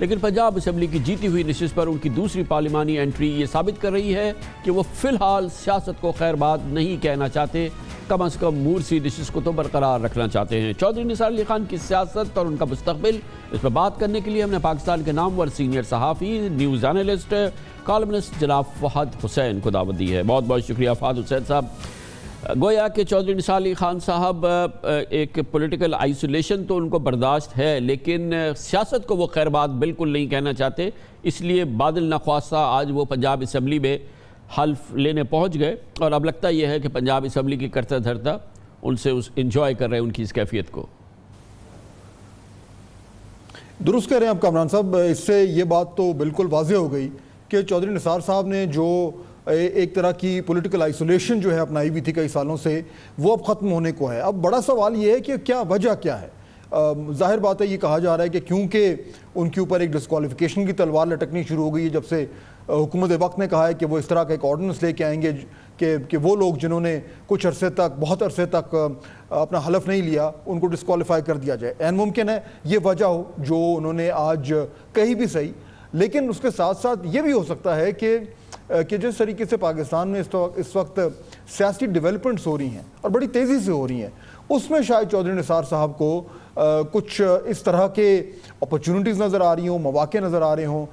لیکن پنجاب اسمبلی کی جیتی ہوئی نشست پر ان کی دوسری پارلیمانی انٹری یہ ثابت کر رہی ہے کہ وہ فی الحال سیاست کو خیر بات نہیں کہنا چاہتے، کم از کم مورسی نشست کو تو برقرار رکھنا چاہتے ہیں۔ چودھری نثار علی خان کی سیاست اور ان کا مستقبل، اس پر بات کرنے کے لیے ہم نے پاکستان کے نامور سینئر صحافی، نیوز اینالسٹ، کالمنسٹ جناب فہد حسین کو دعوت دی ہے۔ بہت بہت شکریہ فہد حسین صاحب۔ گویا کہ چودھری نثار علی خان صاحب ایک پولیٹیکل آئسولیشن تو ان کو برداشت ہے، لیکن سیاست کو وہ خیر بات بالکل نہیں کہنا چاہتے، اس لیے بادل نخواستہ آج وہ پنجاب اسمبلی میں حلف لینے پہنچ گئے، اور اب لگتا یہ ہے کہ پنجاب اسمبلی کی کرتا دھرتا ان سے انجوائے کر رہے ہیں ان کی اس کیفیت کو۔ درست کہہ رہے ہیں آپ کامران صاحب، اس سے یہ بات تو بالکل واضح ہو گئی کہ چودھری نثار صاحب نے جو ایک طرح کی پولیٹیکل آئسولیشن جو ہے اپنائی ہوئی تھی کئی سالوں سے، وہ اب ختم ہونے کو ہے۔ اب بڑا سوال یہ ہے کہ کیا وجہ کیا ہے؟ ظاہر بات ہے یہ کہا جا رہا ہے کہ کیونکہ ان کے اوپر ایک ڈسکوالیفیکیشن کی تلوار لٹکنی شروع ہو گئی ہے جب سے حکومت وقت نے کہا ہے کہ وہ اس طرح کا ایک آرڈیننس لے کے آئیں گے کہ وہ لوگ جنہوں نے کچھ عرصے تک، بہت عرصے تک اپنا حلف نہیں لیا، ان کو ڈسکوالیفائی کر دیا جائے۔ عین ممکن ہے یہ وجہ ہو جو انہوں نے آج کہی بھی صحیح، لیکن اس کے ساتھ ساتھ یہ بھی ہو سکتا ہے کہ جس طریقے سے پاکستان میں اس وقت سیاسی ڈیولپمنٹس ہو رہی ہیں اور بڑی تیزی سے ہو رہی ہیں، اس میں شاید چودھری نثار صاحب کو کچھ اس طرح کے اپرچونٹیز نظر آ رہی ہوں، مواقع نظر آ رہے ہوں،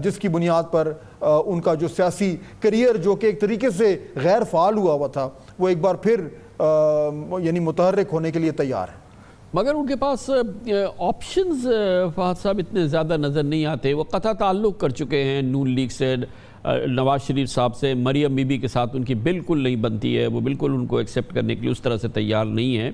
جس کی بنیاد پر ان کا جو سیاسی کریئر جو کہ ایک طریقے سے غیر فعال ہوا تھا، وہ ایک بار پھر یعنی متحرک ہونے کے لیے تیار ہے۔ مگر ان کے پاس آپشنز فہد صاحب اتنے زیادہ نظر نہیں آتے۔ وہ قطع تعلق کر چکے ہیں نون لیگ سے، نواز شریف صاحب سے، مریم بی بی کے ساتھ ان کی بالکل نہیں بنتی ہے، وہ بالکل ان کو ایکسیپٹ کرنے کے لیے اس طرح سے تیار نہیں ہے،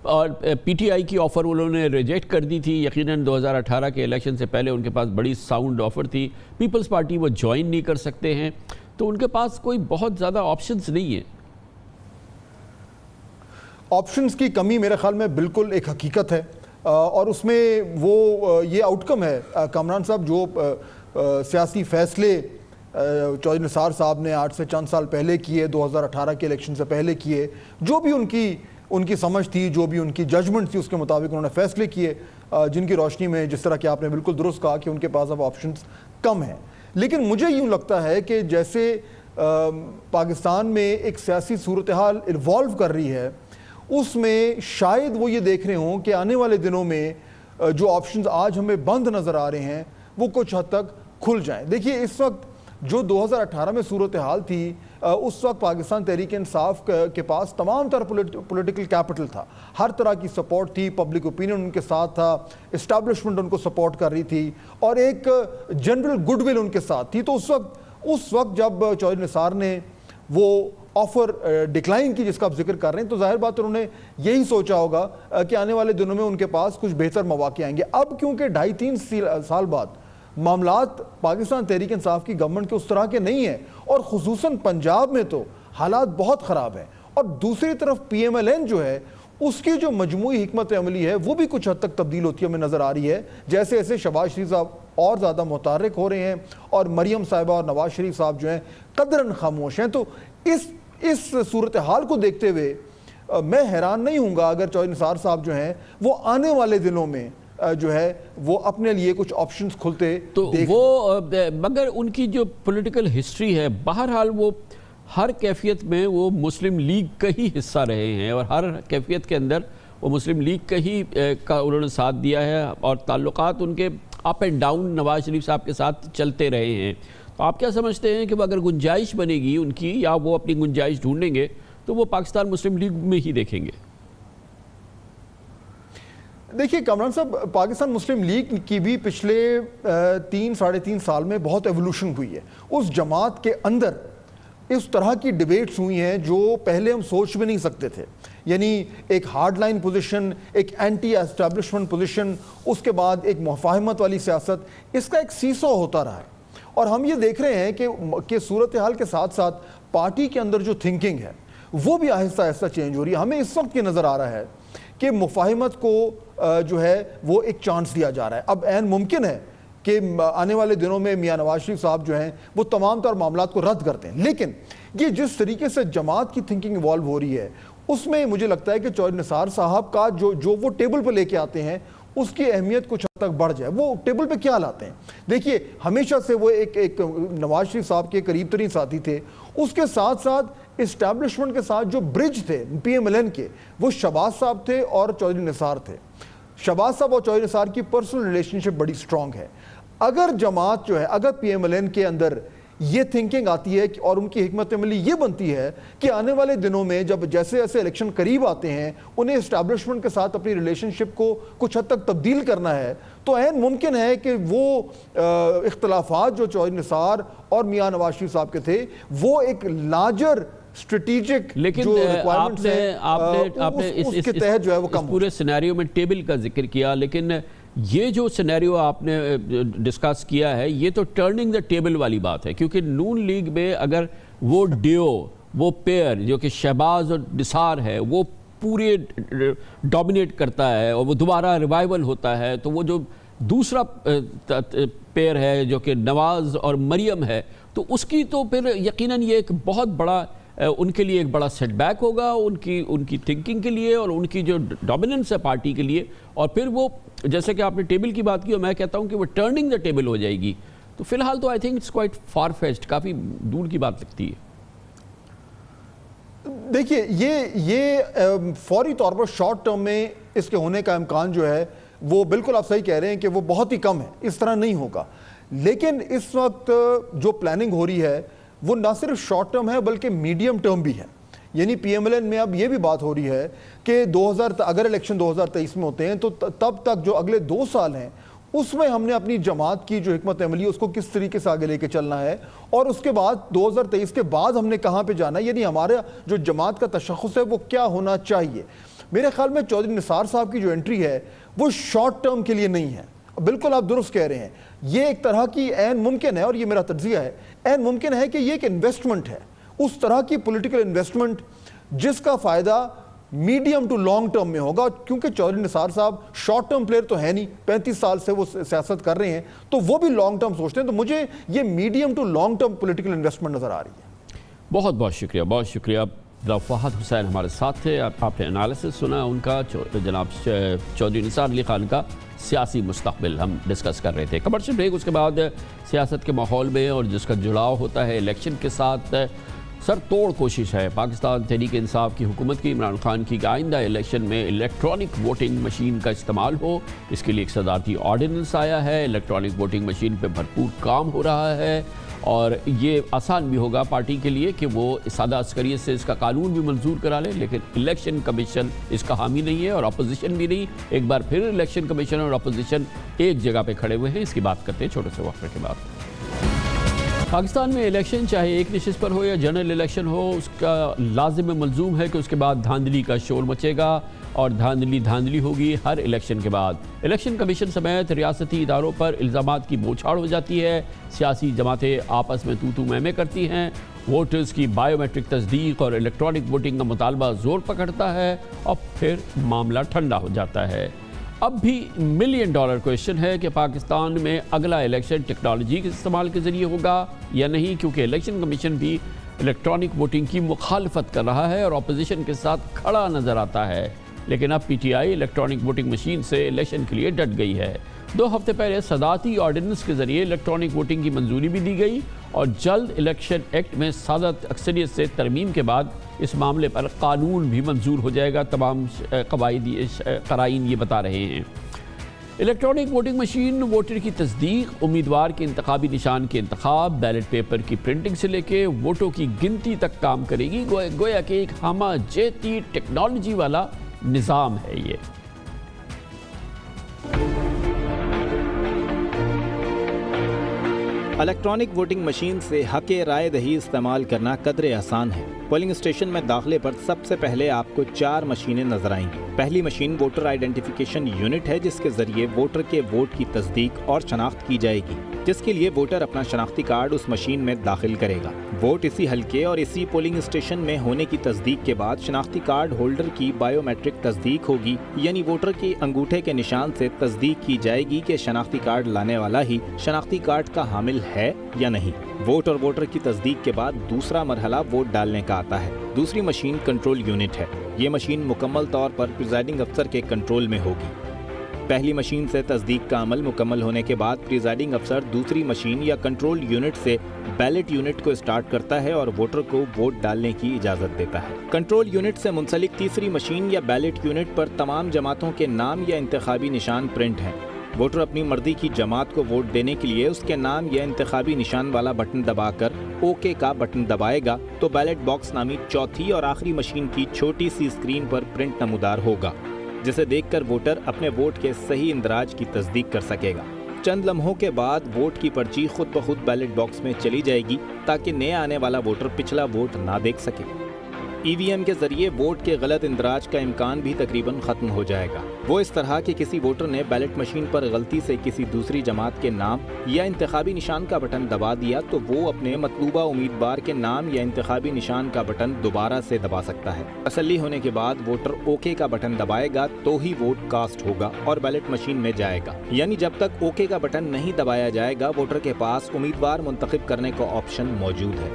اور پی ٹی آئی کی آفر انہوں نے ریجیکٹ کر دی تھی۔ یقیناً 2018 کے الیکشن سے پہلے ان کے پاس بڑی ساؤنڈ آفر تھی، پیپلز پارٹی وہ جوائن نہیں کر سکتے ہیں، تو ان کے پاس کوئی بہت زیادہ آپشنز نہیں ہیں۔ آپشنز کی کمی میرے خیال میں بالکل ایک حقیقت ہے، اور اس میں وہ یہ آؤٹ کم ہے کامران صاحب، جو سیاسی فیصلے چودھری نثار صاحب نے آج سے چند سال پہلے کیے، 2018 کے الیکشن سے پہلے کیے، جو بھی ان کی سمجھ تھی، جو بھی ان کی ججمنٹ تھی، اس کے مطابق انہوں نے فیصلے کیے، جن کی روشنی میں جس طرح کہ آپ نے بالکل درست کہا کہ ان کے پاس اب آپشنز کم ہیں۔ لیکن مجھے یوں لگتا ہے کہ جیسے پاکستان میں ایک سیاسی صورتحال ایوالو کر رہی ہے، اس میں شاید وہ یہ دیکھ رہے ہوں کہ آنے والے دنوں میں جو آپشنز آج ہمیں بند نظر آ رہے ہیں وہ کچھ حد تک کھل جائیں۔ دیکھیے اس وقت جو 2018 میں صورتحال تھی، اس وقت پاکستان تحریک انصاف کے پاس تمام تر پولیٹیکل کیپٹل تھا، ہر طرح کی سپورٹ تھی، پبلک اوپینین ان کے ساتھ تھا، اسٹیبلشمنٹ ان کو سپورٹ کر رہی تھی، اور ایک جنرل گڈ ول ان کے ساتھ تھی۔ تو اس وقت جب چودھری نثار نے وہ آفر ڈکلائن کی جس کا آپ ذکر کر رہے ہیں، تو ظاہر بات انہوں نے یہی سوچا ہوگا کہ آنے والے دنوں میں ان کے پاس کچھ بہتر مواقع آئیں گے۔ اب کیونکہ 2.5-3 سال بعد معاملات پاکستان تحریک انصاف کی گورنمنٹ کے اس طرح کے نہیں ہیں، اور خصوصاً پنجاب میں تو حالات بہت خراب ہیں، اور دوسری طرف پی ایم ایل این جو ہے اس کی جو مجموعی حکمت عملی ہے وہ بھی کچھ حد تک تبدیل ہوتی ہمیں نظر آ رہی ہے، جیسے ایسے شہباز شریف صاحب اور زیادہ متحرک ہو رہے ہیں، اور مریم صاحبہ اور نواز شریف صاحب جو ہیں قدراً خاموش ہیں۔ تو اس صورتحال کو دیکھتے ہوئے میں حیران نہیں ہوں گا اگر چودھری نثار صاحب جو ہیں وہ آنے والے دنوں میں جو ہے وہ اپنے لیے کچھ آپشنز کھلتے تو وہ، مگر ان کی جو پولیٹیکل ہسٹری ہے، بہرحال وہ ہر کیفیت میں وہ مسلم لیگ کا ہی حصہ رہے ہیں، اور ہر کیفیت کے اندر وہ مسلم لیگ کا انہوں نے ساتھ دیا ہے، اور تعلقات ان کے up and down Nawaz Sharif صاحب کے ساتھ چلتے رہے ہیں۔ تو آپ کیا سمجھتے ہیں کہ وہ اگر گنجائش بنے گی ان کی، یا وہ اپنی گنجائش ڈھونڈیں گے، تو وہ پاکستان مسلم لیگ میں ہی دیکھیں گے؟ دیکھیے کامران صاحب، پاکستان مسلم لیگ کی بھی پچھلے 3-3.5 سال میں بہت ایولوشن ہوئی ہے۔ اس جماعت کے اندر اس طرح کی ڈیبیٹس ہوئی ہیں جو پہلے ہم سوچ بھی نہیں سکتے تھے، یعنی ایک ہارڈ لائن پوزیشن، ایک اینٹی اسٹیبلشمنٹ پوزیشن، اس کے بعد ایک مفاہمت والی سیاست، اس کا ایک سیسو ہوتا رہا ہے۔ اور ہم یہ دیکھ رہے ہیں کہ صورتحال کے ساتھ ساتھ پارٹی کے اندر جو تھنکنگ ہے وہ بھی آہستہ آہستہ چینج ہو رہی ہے۔ ہمیں اس وقت یہ نظر آ رہا ہے کہ مفاہمت کو جو ہے وہ ایک چانس دیا جا رہا ہے۔ اب عین ممکن ہے کہ آنے والے دنوں میں میاں نواز شریف صاحب جو ہیں وہ تمام تر معاملات کو رد کرتے ہیں، لیکن یہ جس طریقے سے جماعت کی تھنکنگ ایوالو ہو رہی ہے، اس میں مجھے لگتا ہے کہ چودھری نثار صاحب کا جو وہ ٹیبل پہ لے کے آتے ہیں، اس کی اہمیت کچھ حد تک بڑھ جائے. وہ ٹیبل پہ کیا لاتے ہیں؟ دیکھیے ہمیشہ سے وہ ایک نواز شریف صاحب کے قریب ترین ساتھی تھے. اس کے ساتھ ساتھ اسٹیبلشمنٹ کے ساتھ جو برج تھے پی ایم ایل این کے وہ شہباز صاحب تھے اور چودھری نثار تھے. شہباز صاحب اور چودھری نثار کی پرسنل ریلیشن شپ بڑی سٹرونگ ہے. اگر جماعت جو ہے اگر پی ایم ایل این کے اندر یہ تھنکنگ آتی ہے اور ان کی حکمت عملی یہ بنتی ہے کہ آنے والے دنوں میں جب جیسے ایسے الیکشن قریب آتے ہیں انہیں اسٹیبلشمنٹ کے ساتھ اپنی ریلیشن شپ کو کچھ حد تک تبدیل کرنا ہے, تو عین ممکن ہے کہ وہ اختلافات جو چودھری نثار اور میاں نواز شریف صاحب کے تھے وہ ایک لارجر اسٹریٹجک جو ریکوائرمنٹس ہیں اس کے تحت جو ہے وہ کم. پورے سینیریو میں ٹیبل کا ذکر کیا, لیکن یہ جو سینیریو آپ نے ڈسکس کیا ہے یہ تو ٹرننگ دا ٹیبل والی بات ہے, کیونکہ نون لیگ میں اگر وہ ڈیو وہ پیئر جو کہ شہباز اور نثار ہے وہ پورے ڈومینیٹ کرتا ہے اور وہ دوبارہ ریوائیول ہوتا ہے, تو وہ جو دوسرا پیئر ہے جو کہ نواز اور مریم ہے تو اس کی تو پھر یقیناً یہ ایک بہت بڑا ان کے لیے ایک بڑا سیٹ بیک ہوگا ان کی تھنکنگ کے لیے اور ان کی جو ڈومیننس ہے پارٹی کے لیے. اور پھر وہ جیسے کہ آپ نے ٹیبل کی بات کی اور میں کہتا ہوں کہ وہ ٹرننگ دا ٹیبل ہو جائے گی, تو فی الحال تو I think it's quite far fetched, کافی دور کی بات لگتی ہے. دیکھیے یہ فوری طور پر شارٹ ٹرم میں اس کے ہونے کا امکان جو ہے وہ بالکل آپ صحیح کہہ رہے ہیں کہ وہ بہت ہی کم ہے, اس طرح نہیں ہوگا. لیکن اس وقت جو پلاننگ ہو رہی ہے وہ نہ صرف شارٹ ٹرم ہے بلکہ میڈیم ٹرم بھی ہے. یعنی پی ایم ایل این میں اب یہ بھی بات ہو رہی ہے کہ اگر الیکشن 2023 میں ہوتے ہیں تو تب تک جو اگلے 2 سال ہیں اس میں ہم نے اپنی جماعت کی جو حکمت عملی ہے اس کو کس طریقے سے آگے لے کے چلنا ہے, اور اس کے بعد 2023 کے بعد ہم نے کہاں پہ جانا ہے, یعنی ہمارا جو جماعت کا تشخص ہے وہ کیا ہونا چاہیے. میرے خیال میں چودھری نثار صاحب کی جو انٹری ہے وہ شارٹ ٹرم کے لیے نہیں ہے. بالکل آپ درست کہہ رہے ہیں, یہ ایک طرح کی عین ممکن ہے اور یہ میرا تجزیہ ہے, عین ممکن ہے کہ یہ ایک انویسٹمنٹ ہے, اس طرح کی پولیٹیکل انویسٹمنٹ جس کا فائدہ میڈیم ٹو لانگ ٹرم میں ہوگا, کیونکہ چودھری نثار صاحب شارٹ ٹرم پلیئر تو ہے نہیں, 35 سال سے وہ سیاست کر رہے ہیں تو وہ بھی لانگ ٹرم سوچتے ہیں. تو مجھے یہ medium to long term political investment نظر آ رہی ہے. بہت بہت شکریہ, بہت شکریہ. فہد حسین ہمارے ساتھ تھے, آپ نے انالیسس سنا ان کا, جناب چودھری نثار علی خان کا سیاسی مستقبل ہم ڈسکس کر رہے تھے. کمرشل بریک, اس کے بعد سیاست کے ماحول میں اور جس کا جڑاؤ ہوتا ہے الیکشن کے ساتھ سر توڑ کوشش ہے پاکستان تحریک انصاف کی حکومت کی عمران خان کی کہ آئندہ الیکشن میں الیکٹرانک ووٹنگ مشین کا استعمال ہو. اس کے لیے ایک صدارتی آرڈیننس آیا ہے, الیکٹرانک ووٹنگ مشین پہ بھرپور کام ہو رہا ہے اور یہ آسان بھی ہوگا پارٹی کے لیے کہ وہ سادہ عسکریت سے اس کا قانون بھی منظور کرا لے, لیکن الیکشن کمیشن اس کا حامی نہیں ہے اور اپوزیشن بھی نہیں. ایک بار پھر الیکشن کمیشن اور اپوزیشن ایک جگہ پہ کھڑے ہوئے ہیں. اس کی بات کرتے ہیں چھوٹے سے وقفے کے بعد. پاکستان میں الیکشن چاہے ایک نشست پر ہو یا جنرل الیکشن ہو, اس کا لازم ملزوم ہے کہ اس کے بعد دھاندلی کا شور مچے گا اور دھاندلی ہوگی ہر الیکشن کے بعد. الیکشن کمیشن سمیت ریاستی اداروں پر الزامات کی بوچھاڑ ہو جاتی ہے, سیاسی جماعتیں آپس میں تو میں کرتی ہیں, ووٹرز کی بائیو میٹرک تصدیق اور الیکٹرانک ووٹنگ کا مطالبہ زور پکڑتا ہے اور پھر معاملہ ٹھنڈا ہو جاتا ہے. اب بھی $1 ملین کویشچن ہے کہ پاکستان میں اگلا الیکشن ٹیکنالوجی کے استعمال کے ذریعے ہوگا یا نہیں, کیونکہ الیکشن کمیشن بھی الیکٹرانک ووٹنگ کی مخالفت کر رہا ہے اور اپوزیشن کے ساتھ کھڑا نظر آتا ہے. لیکن اب P T I electronic voting machine سے الیکشن کے لیے ڈٹ گئی ہے. 2 ہفتے پہلے صدارتی آرڈیننس کے ذریعے الیکٹرانک ووٹنگ کی منظوری بھی دی گئی اور جلد الیکشن ایکٹ میں سادہ اکثریت سے ترمیم کے بعد اس معاملے پر قانون بھی منظور ہو جائے گا. تمام قرائن یہ بتا رہے ہیں. الیکٹرانک ووٹنگ مشین ووٹر کی تصدیق, امیدوار کے انتخابی نشان کے انتخاب, بیلٹ پیپر کی پرنٹنگ سے لے کے ووٹوں کی گنتی تک کام کرے گی. گویا کہ ایک ہمہ جیتی ٹیکنالوجی والا نظام ہے یہ. الیکٹرانک ووٹنگ مشین سے حق رائے دہی استعمال کرنا قدرے آسان ہے. پولنگ اسٹیشن میں داخلے پر سب سے پہلے آپ کو 4 مشینیں نظر آئیں گی. پہلی مشین ووٹر آئیڈینٹیفیکیشن یونٹ ہے, جس کے ذریعے ووٹر کے ووٹ کی تصدیق اور شناخت کی جائے گی, جس کے لیے ووٹر اپنا شناختی کارڈ اس مشین میں داخل کرے گا. ووٹ اسی حلقے اور اسی پولنگ اسٹیشن میں ہونے کی تصدیق کے بعد شناختی کارڈ ہولڈر کی بائیو میٹرک تصدیق ہوگی, یعنی ووٹر کی انگوٹھے کے نشان سے تصدیق کی جائے گی کہ شناختی کارڈ لانے والا ہی شناختی کارڈ کا حامل ہے یا نہیں. ووٹ اور ووٹر کی تصدیق کے بعد دوسرا مرحلہ ووٹ ڈالنے کا آتا ہے. دوسری مشین کنٹرول یونٹ ہے. یہ مشین مکمل طور پر پریزائڈنگ افسر کے کنٹرول میں ہوگی. پہلی مشین سے تصدیق کا عمل مکمل ہونے کے بعد پریزائڈنگ افسر دوسری مشین یا کنٹرول یونٹ سے بیلٹ یونٹ کو اسٹارٹ کرتا ہے اور ووٹر کو ووٹ ڈالنے کی اجازت دیتا ہے۔ کنٹرول یونٹ سے منسلک تیسری مشین یا بیلٹ یونٹ پر تمام جماعتوں کے نام یا انتخابی نشان پرنٹ ہیں۔ ووٹر اپنی مرضی کی جماعت کو ووٹ دینے کے لیے اس کے نام یا انتخابی نشان والا بٹن دبا کر اوکے کا بٹن دبائے گا تو بیلٹ باکس نامی چوتھی اور آخری مشین کی چھوٹی سی اسکرین پر پرنٹ نمودار ہوگا، جسے دیکھ کر ووٹر اپنے ووٹ کے صحیح اندراج کی تصدیق کر سکے گا۔ چند لمحوں کے بعد ووٹ کی پرچی خود بخود بیلٹ باکس میں چلی جائے گی تاکہ نیا آنے والا ووٹر پچھلا ووٹ نہ دیکھ سکے۔ ای وی ایم کے ذریعے ووٹ کے غلط اندراج کا امکان بھی تقریباً ختم ہو جائے گا۔ وہ اس طرح کہ کسی ووٹر نے بیلٹ مشین پر غلطی سے کسی دوسری جماعت کے نام یا انتخابی نشان کا بٹن دبا دیا تو وہ اپنے مطلوبہ امیدوار کے نام یا انتخابی نشان کا بٹن دوبارہ سے دبا سکتا ہے۔ تسلی ہونے کے بعد ووٹر اوکے کا بٹن دبائے گا تو ہی ووٹ کاسٹ ہوگا اور بیلٹ مشین میں جائے گا، یعنی جب تک اوکے کا بٹن نہیں دبایا جائے گا ووٹر کے پاس امیدوار منتخب کرنے کا آپشن موجود ہے۔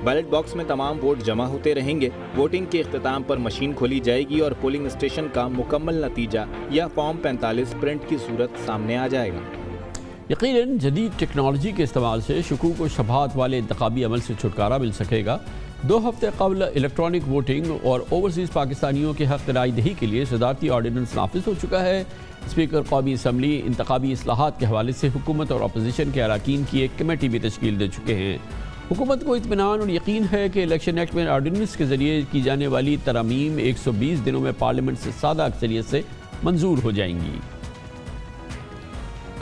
بیلٹ باکس میں تمام ووٹ جمع ہوتے رہیں گے۔ ووٹنگ کے اختتام پر مشین کھولی جائے گی اور پولنگ اسٹیشن کا مکمل نتیجہ یا فارم 45 پرنٹ کی صورت سامنے آ جائے گا۔ یقیناً جدید ٹیکنالوجی کے استعمال سے شکوک و شبہات والے انتخابی عمل سے چھٹکارا مل سکے گا۔ 2 ہفتے قبل الیکٹرانک ووٹنگ اور اوورسیز پاکستانیوں کے حق رائے دہی کے لیے صدارتی آرڈیننس نافذ ہو چکا ہے۔ اسپیکر قومی اسمبلی انتخابی اصلاحات کے حوالے سے حکومت اور اپوزیشن کے اراکین کی ایک کمیٹی بھی تشکیل دے چکے ہیں۔ حکومت کو اطمینان اور یقین ہے کہ الیکشن ایکٹ میں آرڈیننس کے ذریعے کی جانے والی ترامیم 120 دنوں میں پارلیمنٹ سے سادہ اکثریت سے منظور ہو جائیں گی۔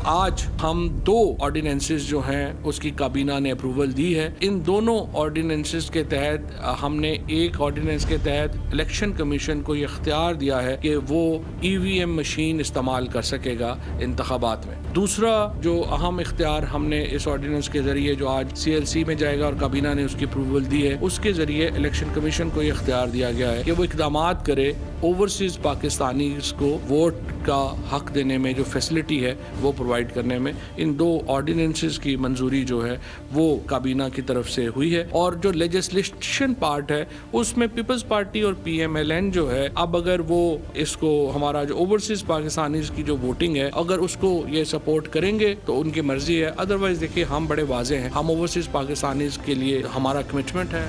آج ہم 2 آرڈیننسز جو ہیں اس کی کابینہ نے اپروول دی ہے۔ ان دونوں آرڈیننسز کے تحت ہم نے ایک آرڈیننس کے تحت الیکشن کمیشن کو یہ اختیار دیا ہے کہ وہ ای وی ایم مشین استعمال کر سکے گا انتخابات میں۔ دوسرا جو اہم اختیار ہم نے اس آرڈیننس کے ذریعے جو آج سی ایل سی میں جائے گا اور کابینہ نے اس کی اپروول دی ہے، اس کے ذریعے الیکشن کمیشن کو یہ اختیار دیا گیا ہے کہ وہ اقدامات کرے اوورسیز پاکستانیز کو ووٹ کا حق دینے میں جو فیسلٹی ہے وہ پرووائڈ کرنے میں۔ ان 2 آرڈیننسز کی منظوری جو ہے وہ کابینہ کی طرف سے ہوئی ہے، اور جو لیجسلیشن پارٹ ہے اس میں پیپلز پارٹی اور پی ایم ایل این جو ہے اب اگر وہ اس کو ہمارا جو اوورسیز پاکستانیز کی جو ووٹنگ ہے اگر اس کو یہ سپورٹ کریں گے تو ان کی مرضی ہے، ادروائز دیکھیے ہم بڑے واضح ہیں، ہم اوورسیز پاکستانیز کے لیے ہمارا کمٹمنٹ ہے۔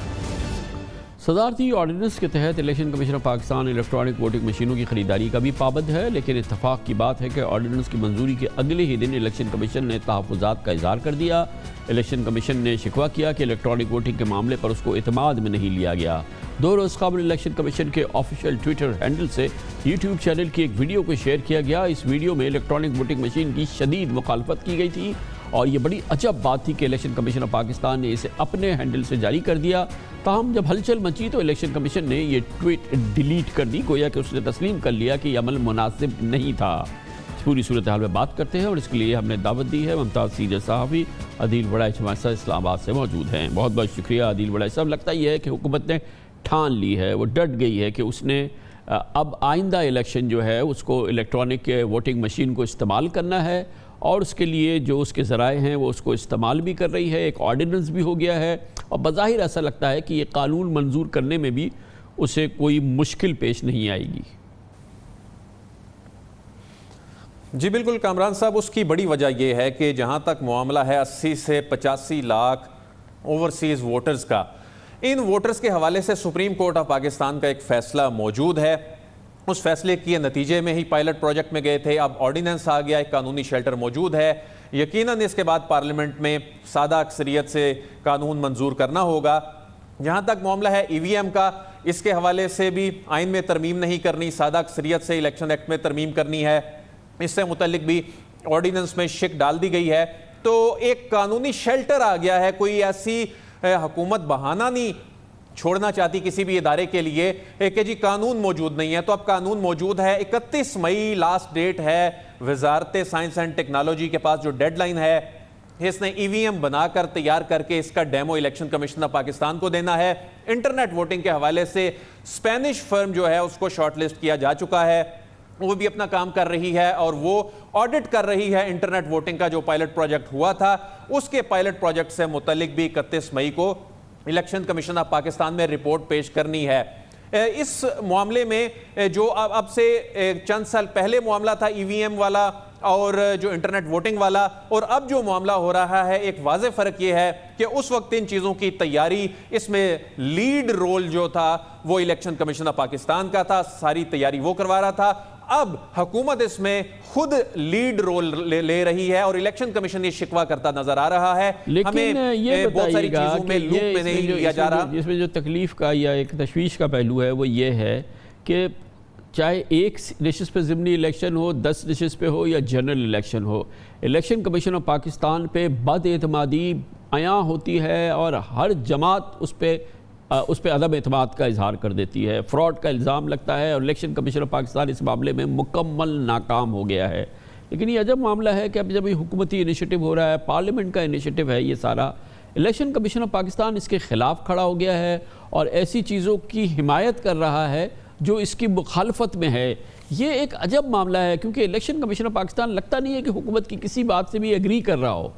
صدارتی آرڈیننس کے تحت election commission Pakistan electronic voting مشینوں کی خریداری کا بھی پابند ہے، لیکن اتفاق کی بات ہے کہ آرڈیننس کی منظوری کے اگلے ہی دن الیکشن کمیشن نے تحفظات کا اظہار کر دیا۔ الیکشن کمیشن نے شکوہ کیا کہ الیکٹرانک ووٹنگ کے معاملے پر اس کو اعتماد میں نہیں لیا گیا۔ 2 روز قبل الیکشن کمیشن کے آفیشیل ٹویٹر ہینڈل سے یوٹیوب چینل کی ایک ویڈیو کو شیئر کیا گیا۔ اس ویڈیو میں الیکٹرانک ووٹنگ مشین کی شدید مخالفت کی گئی تھی اور یہ بڑی عجب بات تھی کہ الیکشن کمیشن آف پاکستان نے اسے اپنے ہینڈل سے جاری کر دیا۔ تاہم جب ہلچل مچی تو الیکشن کمیشن نے یہ ٹویٹ ڈیلیٹ کر دی، گویا کہ اس نے تسلیم کر لیا کہ یہ عمل مناسب نہیں تھا۔ اس پوری صورتحال میں بات کرتے ہیں اور اس کے لیے ہم نے دعوت دی ہے ممتاز سینئر صحافی عدیل وڑائچ ہمارے ساتھ اسلام آباد سے موجود ہیں۔ بہت بہت شکریہ عدیل وڑائچ صاحب۔ لگتا یہ ہے کہ حکومت نے ٹھان لی ہے، وہ ڈٹ گئی ہے کہ اس نے اب آئندہ الیکشن جو ہے اس کو الیکٹرانک ووٹنگ مشین کو استعمال کرنا ہے اور اس کے لیے جو اس کے ذرائع ہیں وہ اس کو استعمال بھی کر رہی ہے، ایک آرڈیننس بھی ہو گیا ہے اور بظاہر ایسا لگتا ہے کہ یہ قانون منظور کرنے میں بھی اسے کوئی مشکل پیش نہیں آئے گی۔ جی بالکل کامران صاحب، اس کی بڑی وجہ یہ ہے کہ جہاں تک معاملہ ہے 80 سے 85 لاکھ اوورسیز ووٹرز کا، ان ووٹرز کے حوالے سے سپریم کورٹ آف پاکستان کا ایک فیصلہ موجود ہے۔ اس فیصلے کے نتیجے میں ہی پائلٹ پروجیکٹ میں گئے تھے، اب آرڈیننس آ گیا، ایک قانونی شیلٹر موجود ہے۔ یقیناً اس کے بعد پارلیمنٹ میں سادہ اکثریت سے قانون منظور کرنا ہوگا۔ جہاں تک معاملہ ہے ای وی ایم کا، اس کے حوالے سے بھی آئین میں ترمیم نہیں کرنی، سادہ اکثریت سے الیکشن ایکٹ میں ترمیم کرنی ہے، اس سے متعلق بھی آرڈیننس میں شک ڈال دی گئی ہے۔ تو ایک قانونی شیلٹر آ گیا ہے، کوئی ایسی حکومت بہانہ نہیں چھوڑنا چاہتی کسی بھی ادارے کے لیے کہ جی قانون موجود نہیں ہے، تو اب قانون موجود ہے۔ 31 مئی لاسٹ ڈیٹ ہے، وزارت سائنس اینڈ ٹیکنالوجی کے پاس جو ڈیڈ لائن ہے، اس نے ای وی ایم بنا کر تیار کر کے اس کا demo election commission of Pakistan کو دینا ہے۔ انٹرنیٹ ووٹنگ کے حوالے سے اسپینش فرم جو ہے اس کو شارٹ لسٹ کیا جا چکا ہے، وہ بھی اپنا کام کر رہی ہے اور وہ آڈٹ کر رہی ہے انٹرنیٹ ووٹنگ کا جو پائلٹ پروجیکٹ ہوا تھا، اس کے پائلٹ پروجیکٹ سے متعلق بھی 31 مئی کو الیکشن کمیشن آف پاکستان میں رپورٹ پیش کرنی ہے۔ اس معاملے میں جو اب سے چند سال پہلے معاملہ تھا ای وی ایم والا اور جو انٹرنیٹ ووٹنگ والا، اور اب جو معاملہ ہو رہا ہے، ایک واضح فرق یہ ہے کہ اس وقت ان چیزوں کی تیاری، اس میں لیڈ رول جو تھا وہ الیکشن کمیشن آف پاکستان کا تھا، ساری تیاری وہ کروا رہا تھا۔ اب حکومت اس میں خود لیڈ رول لے رہی ہے اور الیکشن کمیشن یہ شکوہ کرتا نظر آ رہا ہے۔ لیکن یہ بہت ساری چیزوں میں لوپ میں نہیں لیا جا رہا۔ اس میں جو تکلیف کا یا ایک تشویش کا پہلو ہے وہ یہ ہے کہ چاہے ایک نشست پہ ضمنی الیکشن ہو، 10 نشست پہ ہو یا general election who, election commission of Pakistan پہ بد اعتمادی عیاں ہوتی ہے اور ہر جماعت اس پہ عدم اعتماد کا اظہار کر دیتی ہے، فراڈ کا الزام لگتا ہے، اور الیکشن کمیشن آف پاکستان اس معاملے میں مکمل ناکام ہو گیا ہے۔ لیکن یہ عجب معاملہ ہے کہ اب جب یہ حکومتی انیشیٹو ہو رہا ہے، پارلیمنٹ کا انیشیٹو ہے یہ سارا، الیکشن کمیشن آف پاکستان اس کے خلاف کھڑا ہو گیا ہے اور ایسی چیزوں کی حمایت کر رہا ہے جو اس کی مخالفت میں ہے۔ یہ ایک عجب معاملہ ہے کیونکہ الیکشن کمیشن آف پاکستان لگتا نہیں ہے کہ حکومت کی کسی بات سے بھی ایگری کر رہا ہو۔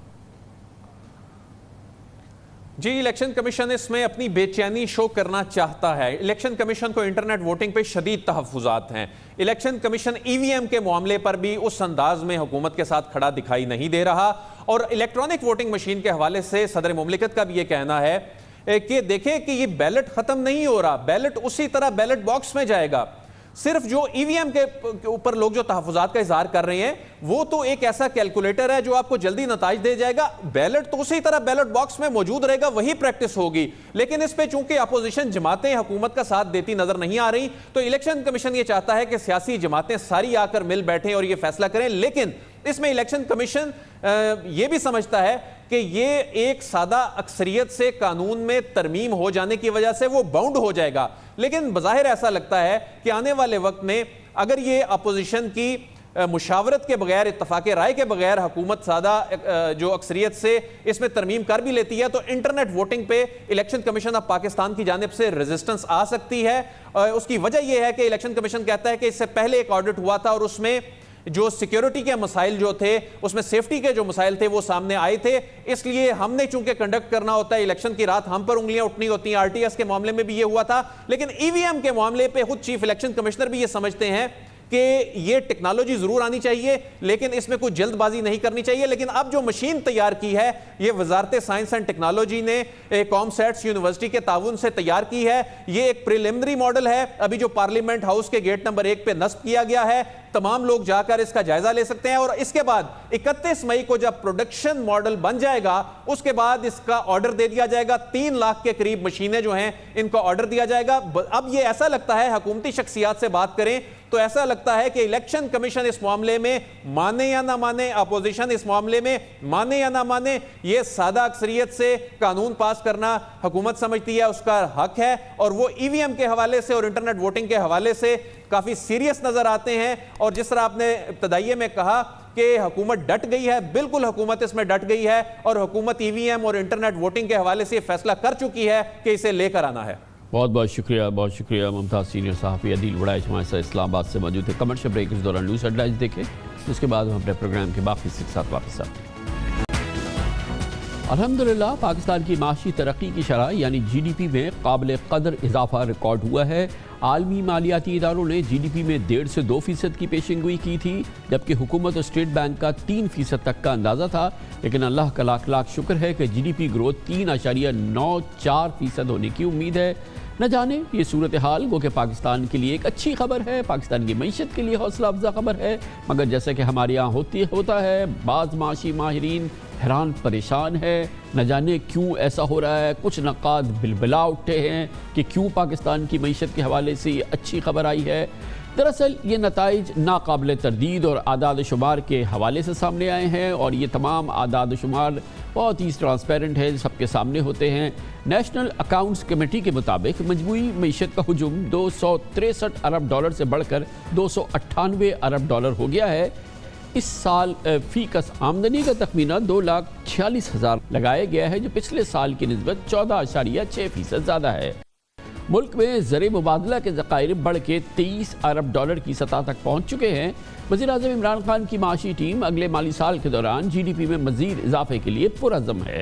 جی، الیکشن کمیشن اس میں اپنی بے چینی شو کرنا چاہتا ہے۔ الیکشن کمیشن کو انٹرنیٹ ووٹنگ پہ شدید تحفظات ہیں۔ الیکشن کمیشن ای وی ایم کے معاملے پر بھی اس انداز میں حکومت کے ساتھ کھڑا دکھائی نہیں دے رہا، اور الیکٹرانک ووٹنگ مشین کے حوالے سے صدر مملکت کا بھی یہ کہنا ہے کہ دیکھیں کہ یہ بیلٹ ختم نہیں ہو رہا، بیلٹ اسی طرح بیلٹ باکس میں جائے گا۔ صرف جو ای وی ایم کے اوپر لوگ جو تحفظات کا اظہار کر رہے ہیں وہ تو ایک ایسا کیلکولیٹر ہے جو آپ کو جلدی نتائج دے جائے گا، بیلٹ تو اسی طرح بیلٹ باکس میں موجود رہے گا، وہی پریکٹس ہوگی۔ لیکن اس پہ چونکہ اپوزیشن جماعتیں حکومت کا ساتھ دیتی نظر نہیں آ رہی، تو الیکشن کمیشن یہ چاہتا ہے کہ سیاسی جماعتیں ساری آ کر مل بیٹھیں اور یہ فیصلہ کریں۔ لیکن اس میں الیکشن کمیشن یہ بھی سمجھتا ہے کہ یہ ایک سادہ اکثریت سے قانون میں ترمیم ہو جانے کی وجہ سے وہ باؤنڈ ہو جائے گا، لیکن بظاہر ایسا لگتا ہے کہ آنے والے وقت میں اگر یہ اپوزیشن کی مشاورت کے بغیر، اتفاق رائے کے بغیر حکومت سادہ جو اکثریت سے اس میں ترمیم کر بھی لیتی ہے، تو انٹرنیٹ ووٹنگ پہ الیکشن کمیشن آف پاکستان کی جانب سے ریزسٹنس آ سکتی ہے۔ اس کی وجہ یہ ہے کہ الیکشن کمیشن کہتا ہے کہ اس سے پہلے ایک آڈٹ ہوا تھا اور اس میں جو سیکیورٹی کے مسائل جو تھے، اس میں سیفٹی کے جو مسائل تھے وہ سامنے آئے تھے، اس لیے ہم نے چونکہ کنڈکٹ کرنا ہوتا ہے الیکشن کی رات، ہم پر انگلیاں اٹھنی ہوتی ہیں۔ آر ٹی ایس کے معاملے میں بھی یہ ہوا تھا، لیکن ای وی ایم کے معاملے پہ خود چیف الیکشن کمشنر بھی یہ سمجھتے ہیں کہ یہ ٹیکنالوجی ضرور آنی چاہیے لیکن اس میں کوئی جلد بازی نہیں کرنی چاہیے۔ لیکن اب جو مشین تیار کی ہے یہ وزارت سائنس اینڈ ٹیکنالوجی نے کام سیٹس یونیورسٹی کے تعاون سے تیار کی ہے۔ یہ ایک پریلیمنری ماڈل ہے، ابھی جو پارلیمنٹ ہاؤس کے گیٹ نمبر 1 پہ نصب کیا گیا ہے، تمام لوگ جا کر اس کا جائزہ لے سکتے ہیں، اور اس کے بعد 31 مئی کو جب پروڈکشن ماڈل بن جائے گا اس کے بعد اس کا آرڈر دے دیا جائے گا۔ 3 لاکھ کے قریب مشینیں جو ہیں ان کو آرڈر دیا جائے گا۔ اب یہ ایسا لگتا ہے، حکومتی شخصیات سے بات کریں تو ایسا لگتا ہے کہ الیکشن کمیشن اس معاملے میں مانے یا نہ مانے، اپوزیشن اس معاملے میں مانے یا نہ مانے، یہ سادہ اکثریت سے قانون پاس کرنا حکومت سمجھتی ہے اس کا حق ہے، اور وہ ای وی ایم کے حوالے سے اور انٹرنیٹ ووٹنگ کے حوالے سے کافی سیریس نظر آتے ہیں۔ اور جس طرح آپ نے ابتدائیے میں کہا کہ حکومت ڈٹ گئی ہے، بالکل حکومت اس میں ڈٹ گئی ہے، اور حکومت ای وی ایم اور انٹرنیٹ ووٹنگ کے حوالے سے یہ فیصلہ کر چکی ہے کہ اسے لے کر آنا ہے۔ بہت بہت شکریہ ممتاز سینئر صحافی عدیل وڑائچ ہمارے ساتھ اسلام آباد سے موجود ہے۔ کمرشل بریک اس دوران نیوز ہیڈ لائنز دیکھیں، اس کے بعد ہم اپنے پروگرام کے باقی کے ساتھ واپس آتے ہیں۔ الحمدللہ پاکستان کی معاشی ترقی کی شرح یعنی جی ڈی پی میں قابل قدر اضافہ ریکارڈ ہوا ہے۔ عالمی مالیاتی اداروں نے جی ڈی پی میں 1.5 سے 2% کی پیشن گوئی کی تھی، جبکہ حکومت اور اسٹیٹ بینک کا 3% تک کا اندازہ تھا، لیکن اللہ کا لاکھ لاکھ شکر ہے کہ جی ڈی پی گروتھ 3.94% ہونے کی امید ہے۔ نہ جانے یہ صورتحال گو کہ پاکستان کے لیے ایک اچھی خبر ہے، پاکستان کی معیشت کے لیے حوصلہ افزا خبر ہے، مگر جیسا کہ ہمارے یہاں ہوتا ہے، بعض معاشی ماہرین حیران پریشان ہے، نہ جانے کیوں ایسا ہو رہا ہے۔ کچھ نقاد بلبلا اٹھے ہیں کہ کیوں پاکستان کی معیشت کے حوالے سے یہ اچھی خبر آئی ہے۔ دراصل یہ نتائج ناقابل تردید اور اعداد و شمار کے حوالے سے سامنے آئے ہیں، اور یہ تمام اعداد و شمار بہت ہی ٹرانسپیرنٹ ہے، سب کے سامنے ہوتے ہیں۔ نیشنل اکاؤنٹس کمیٹی کے مطابق مجموعی معیشت کا حجم $263 ارب سے بڑھ کر $298 ارب ہو گیا ہے۔ اس سال فی کس آمدنی کا تخمینہ 2,46,000 لگایا گیا ہے، جو پچھلے سال کی نسبت 14.6% زیادہ ہے۔ ملک میں زر مبادلہ کے ذخائر بڑھ کے $23 ارب کی سطح تک پہنچ چکے ہیں۔ وزیراعظم عمران خان کی معاشی ٹیم اگلے مالی سال کے دوران جی ڈی پی میں مزید اضافے کے لیے پرعزم ہے۔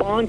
5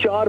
4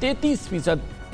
33%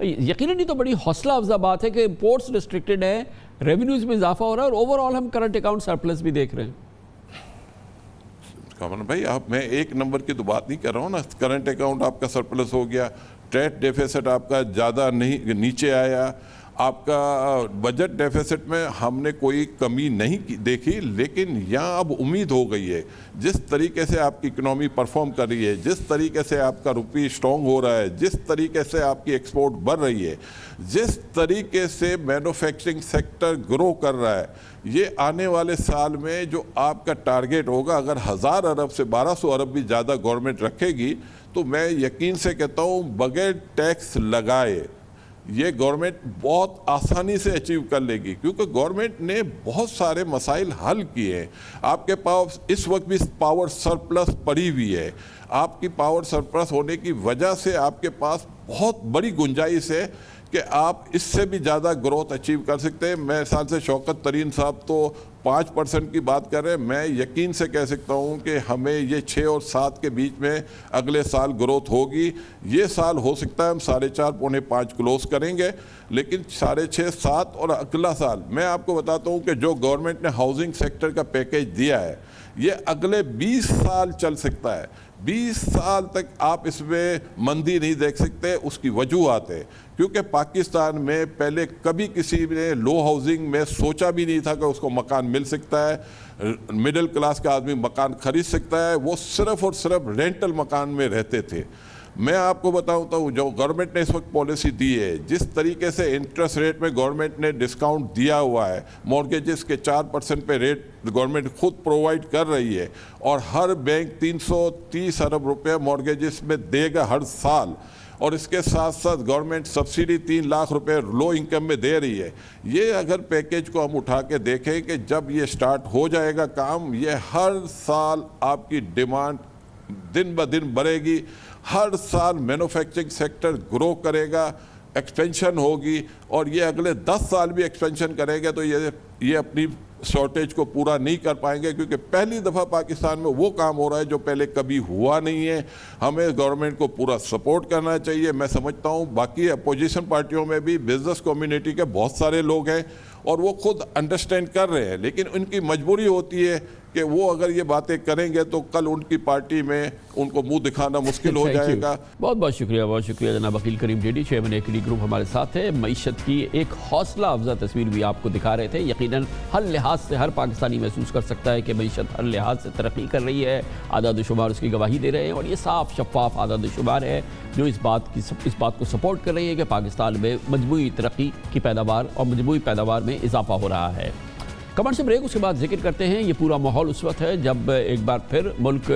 یقیناً یہ تو بڑی حوصلہ افزا بات ہے کہ امپورٹس ریسٹرکٹڈ ہیں، ریونیوز میں اضافہ ہو رہا ہے اور اوور آل ہم کرنٹ اکاؤنٹ سرپلس بھی دیکھ رہے ہیں۔ کامران بھائی میں ایک نمبر کی تو بات نہیں کر رہا ہوں نا، کرنٹ اکاؤنٹ آپ کا سرپلس ہو گیا، ٹریڈ ڈیفیسٹ آپ کا زیادہ نہیں نیچے آیا، آپ کا بجٹ ڈیفیسٹ میں ہم نے کوئی کمی نہیں دیکھی، لیکن یہاں اب امید ہو گئی ہے جس طریقے سے آپ کی اکنامی پرفارم کر رہی ہے، جس طریقے سے آپ کا روپی اسٹرانگ ہو رہا ہے، جس طریقے سے آپ کی ایکسپورٹ بڑھ رہی ہے، جس طریقے سے مینوفیکچرنگ سیکٹر گرو کر رہا ہے، یہ آنے والے سال میں جو آپ کا ٹارگیٹ ہوگا، اگر 1000 ارب سے 1200 ارب بھی زیادہ گورنمنٹ رکھے گی تو میں یقین سے کہتا ہوں بغیر ٹیکس لگائے یہ گورنمنٹ بہت آسانی سے اچیو کر لے گی، کیونکہ گورنمنٹ نے بہت سارے مسائل حل کیے ہیں۔ آپ کے پاس اس وقت بھی پاور سرپلس پڑی ہوئی ہے، آپ کی پاور سرپلس ہونے کی وجہ سے آپ کے پاس بہت بڑی گنجائش ہے کہ آپ اس سے بھی زیادہ گروتھ اچیو کر سکتے ہیں۔ میرے خیال سے شوکت ترین صاحب تو 5% کی بات کر رہے ہیں، میں یقین سے کہہ سکتا ہوں کہ ہمیں یہ 6 اور 7 کے بیچ میں اگلے سال گروتھ ہوگی۔ یہ سال ہو سکتا ہے ہم 4.5 پونے 5 کلوز کریں گے، لیکن 6.5 7 اور اگلا سال میں آپ کو بتاتا ہوں کہ جو گورنمنٹ نے ہاؤسنگ سیکٹر کا پیکیج دیا ہے یہ اگلے 20 سال چل سکتا ہے۔ 20 سال تک آپ اس میں مندی نہیں دیکھ سکتے۔ اس کی وجوہات ہے کیونکہ پاکستان میں پہلے کبھی کسی نے لو ہاؤسنگ میں سوچا بھی نہیں تھا کہ اس کو مکان مل سکتا ہے، مڈل کلاس کا آدمی مکان خرید سکتا ہے، وہ صرف اور صرف رینٹل مکان میں رہتے تھے۔ میں آپ کو بتاتا ہوں جو گورنمنٹ نے اس وقت پالیسی دی ہے، جس طریقے سے انٹرسٹ ریٹ میں گورنمنٹ نے ڈسکاؤنٹ دیا ہوا ہے، مورگیجز کے 4% پہ ریٹ گورنمنٹ خود پرووائڈ کر رہی ہے، اور ہر بینک 330 ارب روپے مورگیجز میں دے گا ہر سال، اور اس کے ساتھ ساتھ گورنمنٹ سبسیڈی 3 لاکھ روپے لو انکم میں دے رہی ہے۔ یہ اگر پیکیج کو ہم اٹھا کے دیکھیں کہ جب یہ سٹارٹ ہو جائے گا کام، یہ ہر سال آپ کی ڈیمانڈ دن بدن بڑھے گی، ہر سال مینوفیکچرنگ سیکٹر گرو کرے گا، ایکسپینشن ہوگی، اور یہ اگلے 10 سال بھی ایکسپینشن کریں گے تو یہ اپنی شارٹیج کو پورا نہیں کر پائیں گے، کیونکہ پہلی دفعہ پاکستان میں وہ کام ہو رہا ہے جو پہلے کبھی ہوا نہیں ہے۔ ہمیں گورنمنٹ کو پورا سپورٹ کرنا چاہیے۔ میں سمجھتا ہوں باقی اپوزیشن پارٹیوں میں بھی بزنس کمیونٹی کے بہت سارے لوگ ہیں اور وہ خود انڈرسٹینڈ کر رہے ہیں، لیکن ان کی مجبوری ہوتی ہے کہ وہ اگر یہ باتیں کریں گے تو کل ان کی پارٹی میں ان کو منہ دکھانا مشکل ہو جائے گا۔ بہت شکریہ جناب وکیل کریم جیڈی، چیئرمین ایکڈی گروپ ہمارے ساتھ ہے۔ معیشت کی ایک حوصلہ افزا تصویر بھی آپ کو دکھا رہے تھے۔ یقیناً ہر لحاظ سے ہر پاکستانی محسوس کر سکتا ہے کہ معیشت ہر لحاظ سے ترقی کر رہی ہے، اعداد و شمار اس کی گواہی دے رہے ہیں، اور یہ صاف شفاف اعداد و شمار ہے جو اس بات کو سپورٹ کر رہی ہے کہ پاکستان میں مجموعی ترقی کی پیداوار اور مجموعی پیداوار میں اضافہ ہو رہا ہے۔ کمرشل بریک، اس کے بعد ذکر کرتے ہیں یہ پورا ماحول اس وقت ہے جب ایک بار پھر ملک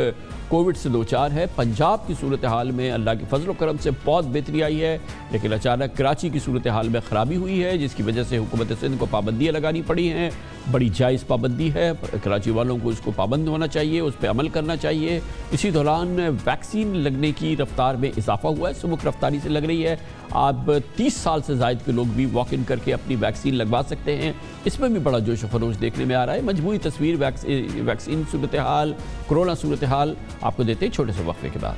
کووڈ سے دوچار ہے۔ پنجاب کی صورتحال میں اللہ کے فضل و کرم سے بہت بہتری آئی ہے، لیکن اچانک کراچی کی صورتحال میں خرابی ہوئی ہے، جس کی وجہ سے حکومت سندھ کو پابندیاں لگانی پڑی ہیں۔ بڑی جائز پابندی ہے، کراچی والوں کو اس کو پابند ہونا چاہیے، اس پہ عمل کرنا چاہیے۔ اسی دوران ویکسین لگنے کی رفتار میں اضافہ ہوا ہے، سبک رفتاری سے لگ رہی ہے۔ اب 30 سال سے زائد کے لوگ بھی واک ان کر کے اپنی ویکسین لگوا سکتے ہیں۔ اس میں بھی بڑا جوش و خروش دیکھنے میں آ رہا ہے۔ مجموعی تصویر ویکسین صورتحال، کرونا صورتحال آپ کو دیتے ہیں چھوٹے سے وقفے کے بعد۔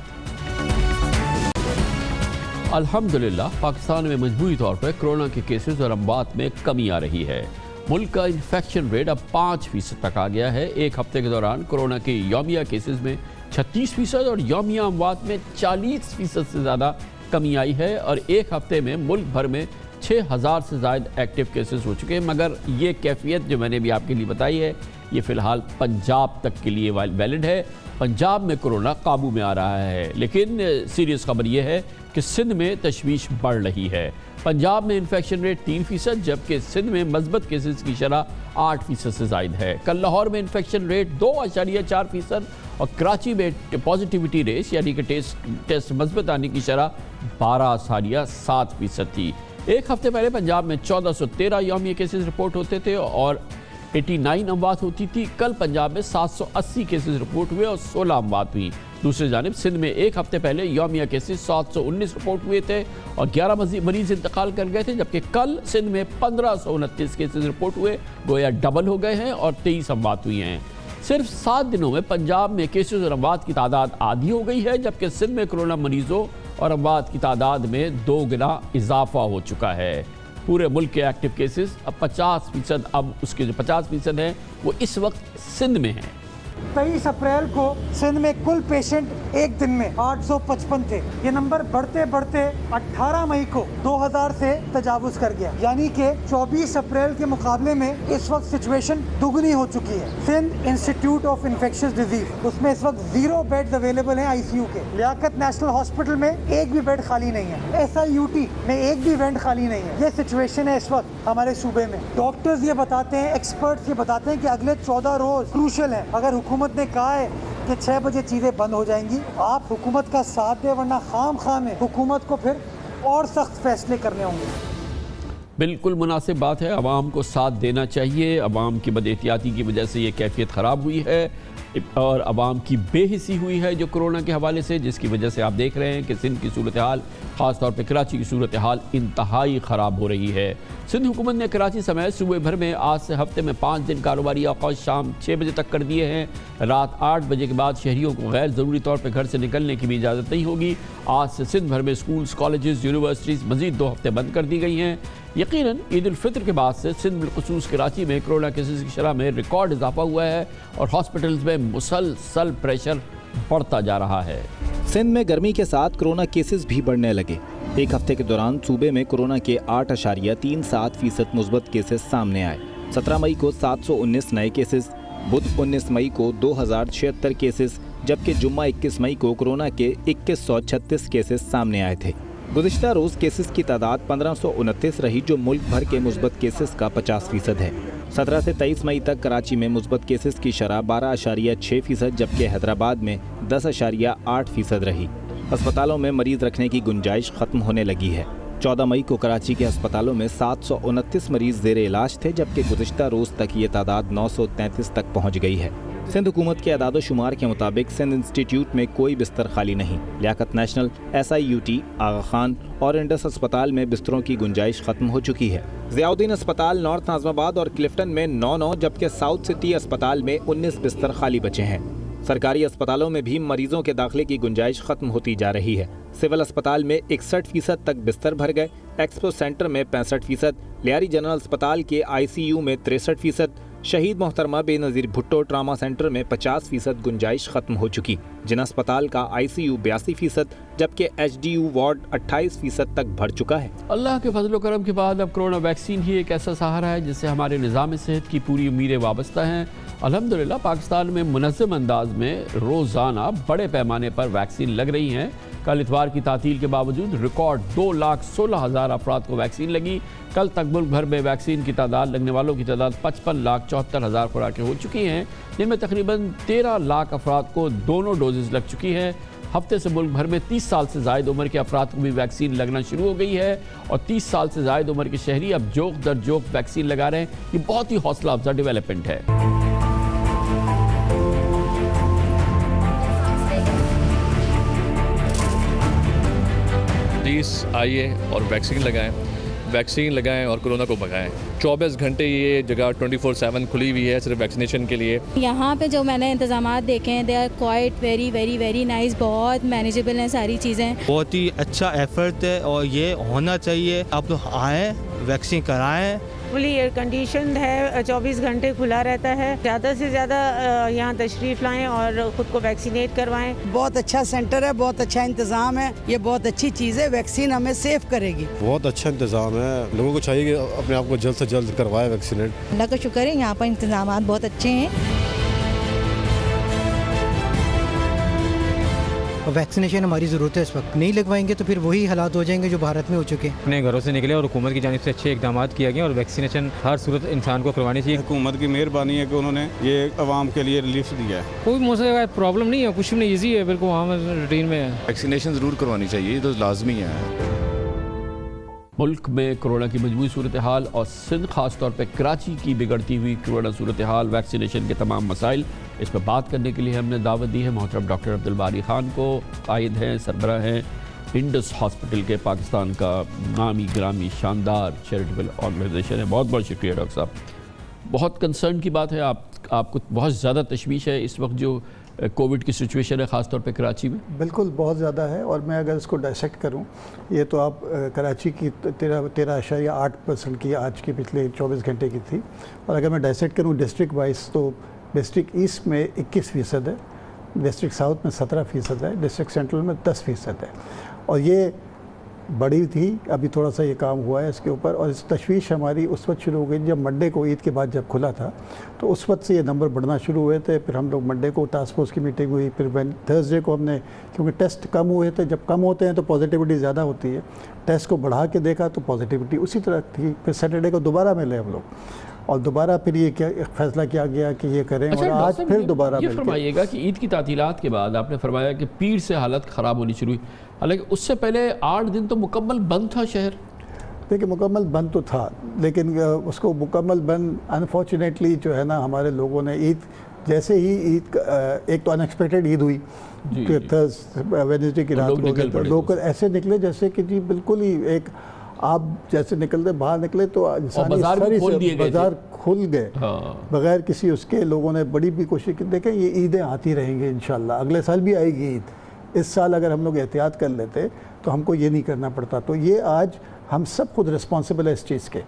الحمدللہ پاکستان میں مجموعی طور پر کرونا کے کیسز اور اموات میں کمی آ رہی ہے۔ ملک کا انفیکشن ریٹ اب 5% تک آ گیا ہے۔ ایک ہفتے کے دوران کرونا کے یومیہ کیسز میں 36% اور یومیہ اموات میں 40% سے زیادہ کمی آئی ہے، اور ایک ہفتے میں ملک بھر میں 6000 سے زائد ایکٹیو کیسز ہو چکے ہیں۔ مگر یہ کیفیت جو میں نے بھی آپ کے لیے بتائی ہے یہ فی الحال پنجاب تک کے لیے ویلڈ ہے۔ پنجاب میں کرونا قابو میں آ رہا ہے، لیکن سیریس خبر یہ ہے کہ سندھ میں تشویش بڑھ رہی ہے۔ پنجاب میں انفیکشن ریٹ 3%، جبکہ سندھ میں مثبت کیسز کی شرح 8% سے زائد ہے۔ کل لاہور میں انفیکشن ریٹ 2.4% اور کراچی میں پازیٹیوٹی ریٹ یعنی کہ ٹیسٹ مثبت آنے کی شرح 12.7% تھی۔ ایک ہفتے پہلے پنجاب میں 1413 یومیہ کیسز رپورٹ ہوتے تھے اور 89 اموات ہوتی تھی۔ کل پنجاب میں 780 کیسز رپورٹ ہوئے اور 16 اموات ہوئی۔ دوسری جانب سندھ میں ایک ہفتے پہلے یومیہ کیسز 719 رپورٹ ہوئے تھے اور 11 مریض انتقال کر گئے تھے، جبکہ کل سندھ میں 1529 کیسز رپورٹ ہوئے، گویا ڈبل ہو گئے ہیں، اور 23 اموات ہوئی ہیں۔ صرف 7 دنوں میں پنجاب میں کیسز اور اموات کی تعداد آدھی ہو گئی ہے، جبکہ سندھ میں کرونا مریضوں اور اموات کی تعداد میں 2 گنا اضافہ ہو چکا ہے۔ پورے ملک کے ایکٹیو کیسز اب 50%، اب اس کے جو 50% ہیں وہ اس وقت سندھ میں ہیں۔ 23 اپریل کو سندھ میں کل پیشنٹ ایک دن میں 855 تھے۔ یہ نمبر بڑھتے بڑھتے 18 مئی کو 2000 سے تجاوز کر گیا، یعنی کہ 24 اپریل کے مقابلے میں اس وقت سچویشن دگنی ہو چکی ہے۔ Sindh Institute of Infectious Diseases, اس میں اس وقت 0 بیڈز اویلیبل ہیں ICU کے۔ لیاقت نیشنل ہاسپٹل میں ایک بھی بیڈ خالی نہیں ہے۔ SIUT میں ایک بھی بیڈ خالی نہیں ہے۔ یہ سچویشن ہے اس وقت ہمارے صوبے میں۔ ڈاکٹرز یہ بتاتے ہیں، ایکسپرٹس یہ بتاتے ہیں کہ اگلے 14 روز کروشل ہیں۔ اگر حکومت نے کہا ہے کہ 6 بجے چیزیں بند ہو جائیں گی، آپ حکومت کا ساتھ دیں، ورنہ خام خام ہے حکومت کو پھر اور سخت فیصلے کرنے ہوں گے۔ بالکل مناسب بات ہے، عوام کو ساتھ دینا چاہیے۔ عوام کی بد احتیاطی کی وجہ سے یہ کیفیت خراب ہوئی ہے اور عوام کی بے حسی ہوئی ہے جو کرونا کے حوالے سے، جس کی وجہ سے آپ دیکھ رہے ہیں کہ سندھ کی صورتحال، خاص طور پہ کراچی کی صورتحال انتہائی خراب ہو رہی ہے۔ سندھ حکومت نے کراچی سمیت صوبے بھر میں آج سے ہفتے میں 5 دن کاروباری اوقات شام 6 بجے تک کر دیے ہیں۔ رات 8 بجے کے بعد شہریوں کو غیر ضروری طور پہ گھر سے نکلنے کی بھی اجازت نہیں ہوگی۔ آج سے سندھ بھر میں اسکولز، کالجز، یونیورسٹیز مزید 2 ہفتے بند کر دی گئی ہیں۔ یقیناً عید الفطر کے بعد سے سندھ بالخصوص کراچی میں کرونا کیسز کی شرح میں ریکارڈ اضافہ ہوا ہے اور ہاسپٹلز میں مسلسل پریشر بڑھتا جا رہا ہے۔ سندھ میں گرمی کے ساتھ کرونا کیسز بھی بڑھنے لگے۔ ایک ہفتے کے دوران صوبے میں کرونا کے 8.37% مثبت کیسز سامنے آئے۔ 17 مئی کو 719 نئے کیسز، بدھ 19 مئی کو 2076 کیسز، جبکہ جمعہ 21 مئی کو کرونا کے 2136 کیسز سامنے آئے تھے۔ گزشتہ روز کیسز کی تعداد 1529 رہی، جو ملک بھر کے مثبت کیسز کا 50% ہے۔ 17 سے 23 مئی تک کراچی میں مثبت کیسز کی شرح 12.6%، جبکہ حیدرآباد میں 10.8% رہی۔ اسپتالوں میں مریض رکھنے کی گنجائش ختم ہونے لگی ہے۔ 14 مئی کو کراچی کے اسپتالوں میں 729 مریض زیر علاج تھے، جبکہ گزشتہ روز تک یہ تعداد 933 تک پہنچ گئی ہے۔ سندھ حکومت کے اعداد و شمار کے مطابق سندھ انسٹیٹیوٹ میں کوئی بستر خالی نہیں۔ لیاقت نیشنل، SIUT، آغا خان اور انڈس اسپتال میں بستروں کی گنجائش ختم ہو چکی ہے۔ ضیاء الدین اسپتال، نارتھ ناظم آباد اور کلفٹن میں 9 جبکہ ساؤتھ سٹی اسپتال میں 19 بستر خالی بچے ہیں۔ سرکاری اسپتالوں میں بھی مریضوں کے داخلے کی گنجائش ختم ہوتی جا رہی ہے۔ سول اسپتال میں 61% تک بستر بھر گئے، ایکسپو سینٹر میں 65%، لیاری جنرل اسپتال کے ICU میں 63%، شہید محترمہ بے نظیر بھٹو ٹراما سینٹر میں 50% گنجائش ختم ہو چکی۔ جن اسپتال کا ICU 82%، جبکہ HDU وارڈ 28% تک بھر چکا ہے۔ اللہ کے فضل و کرم کے بعد اب کرونا ویکسین ہی ایک ایسا سہارا ہے جس سے ہمارے نظام صحت کی پوری امیدیں وابستہ ہیں۔ الحمدللہ پاکستان میں منظم انداز میں روزانہ بڑے پیمانے پر ویکسین لگ رہی ہیں۔ کل اتوار کی تعطیل کے باوجود ریکارڈ 2,16,000 افراد کو ویکسین لگی۔ کل تک ملک بھر میں ویکسین کی تعداد، لگنے والوں کی تعداد 55,74,000 خوراکیں ہو چکی ہیں، جن میں تقریباً 13 لاکھ افراد کو دونوں ڈوزز لگ چکی ہیں۔ ہفتے سے ملک بھر میں 30 سال سے زائد عمر کے افراد کو بھی ویکسین لگنا شروع ہو گئی ہے اور 30 سال سے زائد عمر کے شہری اب جوک در جوک ویکسین لگا رہے ہیں۔ یہ بہت ہی حوصلہ افزا ڈیولپمنٹ ہے۔ آئیے اور ویکسین لگائیں اور کرونا کو بھگائیں۔ 24 گھنٹے یہ جگہ 24/7 کھلی ہوئی ہے صرف ویکسینیشن کے لیے۔ یہاں پہ جو میں نے انتظامات دیکھے ہیں، they are quite very nice, بہت مینیجیبل ہیں ساری چیزیں۔ بہت ہی اچھا ایفرٹ ہے اور یہ ہونا چاہیے۔ آپ تو آئیں، ویکسین کرائیں۔ فلی ایئر کنڈیشنڈ ہے، 24 گھنٹے کھلا رہتا ہے۔ زیادہ سے زیادہ یہاں تشریف لائیں اور خود کو ویکسینیٹ کروائیں۔ بہت اچھا سینٹر ہے، بہت اچھا انتظام ہے، یہ بہت اچھی چیز ہے، ویکسین ہمیں سیف کرے گی۔ بہت اچھا انتظام ہے، لوگوں کو چاہیے کہ اپنے آپ کو جلد سے جلد کروائے ویکسینیٹ۔ اللہ کا شکر ہے، یہاں پر انتظامات بہت اچھے ہیں۔ ویکسینیشن ہماری ضرورت ہے اس وقت، نہیں لگوائیں گے تو پھر وہی حالات ہو جائیں گے جو بھارت میں ہو چکے ہیں۔ اپنے گھروں سے نکلے اور حکومت کی جانب سے اچھے اقدامات کیا گئے اور ویکسینیشن ہر صورت انسان کو کروانی چاہیے۔ حکومت کی مہربانی ہے کہ انہوں نے یہ عوام کے لیے ریلیف دیا ہے۔ کوئی موسم کا پرابلم نہیں ہے، کچھ بھی نہیں، ایزی ہے بالکل، وہاں روٹین میں ہے۔ ویکسینیشن ضرور کروانی چاہیے، یہ تو لازمی ہے۔ ملک میں کرونا کی مجموعی صورتحال اور سندھ خاص طور پہ کراچی کی بگڑتی ہوئی کرونا صورتحال، ویکسینیشن کے تمام مسائل، اس پر بات کرنے کے لیے ہم نے دعوت دی ہے محترم ڈاکٹر عبدالباری خان کو۔ قائد ہیں، سربراہ ہیں انڈس ہاسپٹل کے، پاکستان کا نامی گرامی شاندار چیریٹیبل آرگنائزیشن ہے۔ بہت بہت شکریہ ڈاکٹر صاحب۔ بہت کنسرن کی بات ہے، آپ کو بہت زیادہ تشویش ہے اس وقت جو کووڈ کی سچویشن ہے خاص طور پہ کراچی میں؟ بالکل بہت زیادہ ہے، اور میں اگر اس کو ڈائسیکٹ کروں، یہ تو آپ کراچی کی 13.8% کی آج کی پچھلے 24 گھنٹے کی تھی، اور اگر میں ڈائسیکٹ کروں ڈسٹرکٹ وائز تو ڈسٹرکٹ ایسٹ میں 21% ہے، ڈسٹرکٹ ساؤتھ میں 17% ہے، ڈسٹرکٹ سینٹرل میں 10% ہے، اور یہ بڑی تھی، ابھی تھوڑا سا یہ کام ہوا ہے اس کے اوپر، اور اس تشویش ہماری اس وقت شروع ہو گئی جب منڈے کو عید کے بعد جب کھلا تھا تو اس وقت سے یہ نمبر بڑھنا شروع ہوئے تھے. پھر ہم لوگ منڈے کو ٹاسک فورس کی میٹنگ ہوئی، پھر تھرسڈے کو ہم نے، کیونکہ ٹیسٹ کم ہوئے تھے، جب کم ہوتے ہیں تو پازیٹیوٹی زیادہ ہوتی ہے، ٹیسٹ کو بڑھا کے دیکھا تو پازیٹیوٹی اسی طرح تھی. پھر سیٹرڈے کو دوبارہ ملے ہم لوگ، اور دوبارہ پھر یہ فیصلہ کیا گیا کہ یہ کریں، اور آج پھر دوبارہ یہ فرمائیے گا کہ عید کی تعطیلات کے بعد آپ نے فرمایا کہ پیر سے حالت خراب ہونی شروع ہوئی، حالانکہ اس سے پہلے 8 دن تو مکمل بند تھا شہر. دیکھیں مکمل بند تو تھا، لیکن اس کو مکمل بند انفارچونیٹلی جو ہے نا ہمارے لوگوں نے عید جیسے ہی عید ایک تو ان ایکسپیکٹڈ عید ہوئی کہ ویڈنسڈے کی رات کو لوگ ایسے نکلے جیسے کہ جی بالکل ہی ایک آپ جیسے نکلتے باہر نکلے تو انسانی بازار کھل گئے بغیر کسی اس کے. لوگوں نے بڑی بھی کوشش کی. دیکھیں یہ عیدیں آتی رہیں گے انشاءاللہ، اگلے سال بھی آئے گی عید. اس سال اگر ہم لوگ احتیاط کر لیتے تو ہم کو یہ نہیں کرنا پڑتا. تو یہ آج ہم سب خود رسپانسبل ہے اس چیز کے،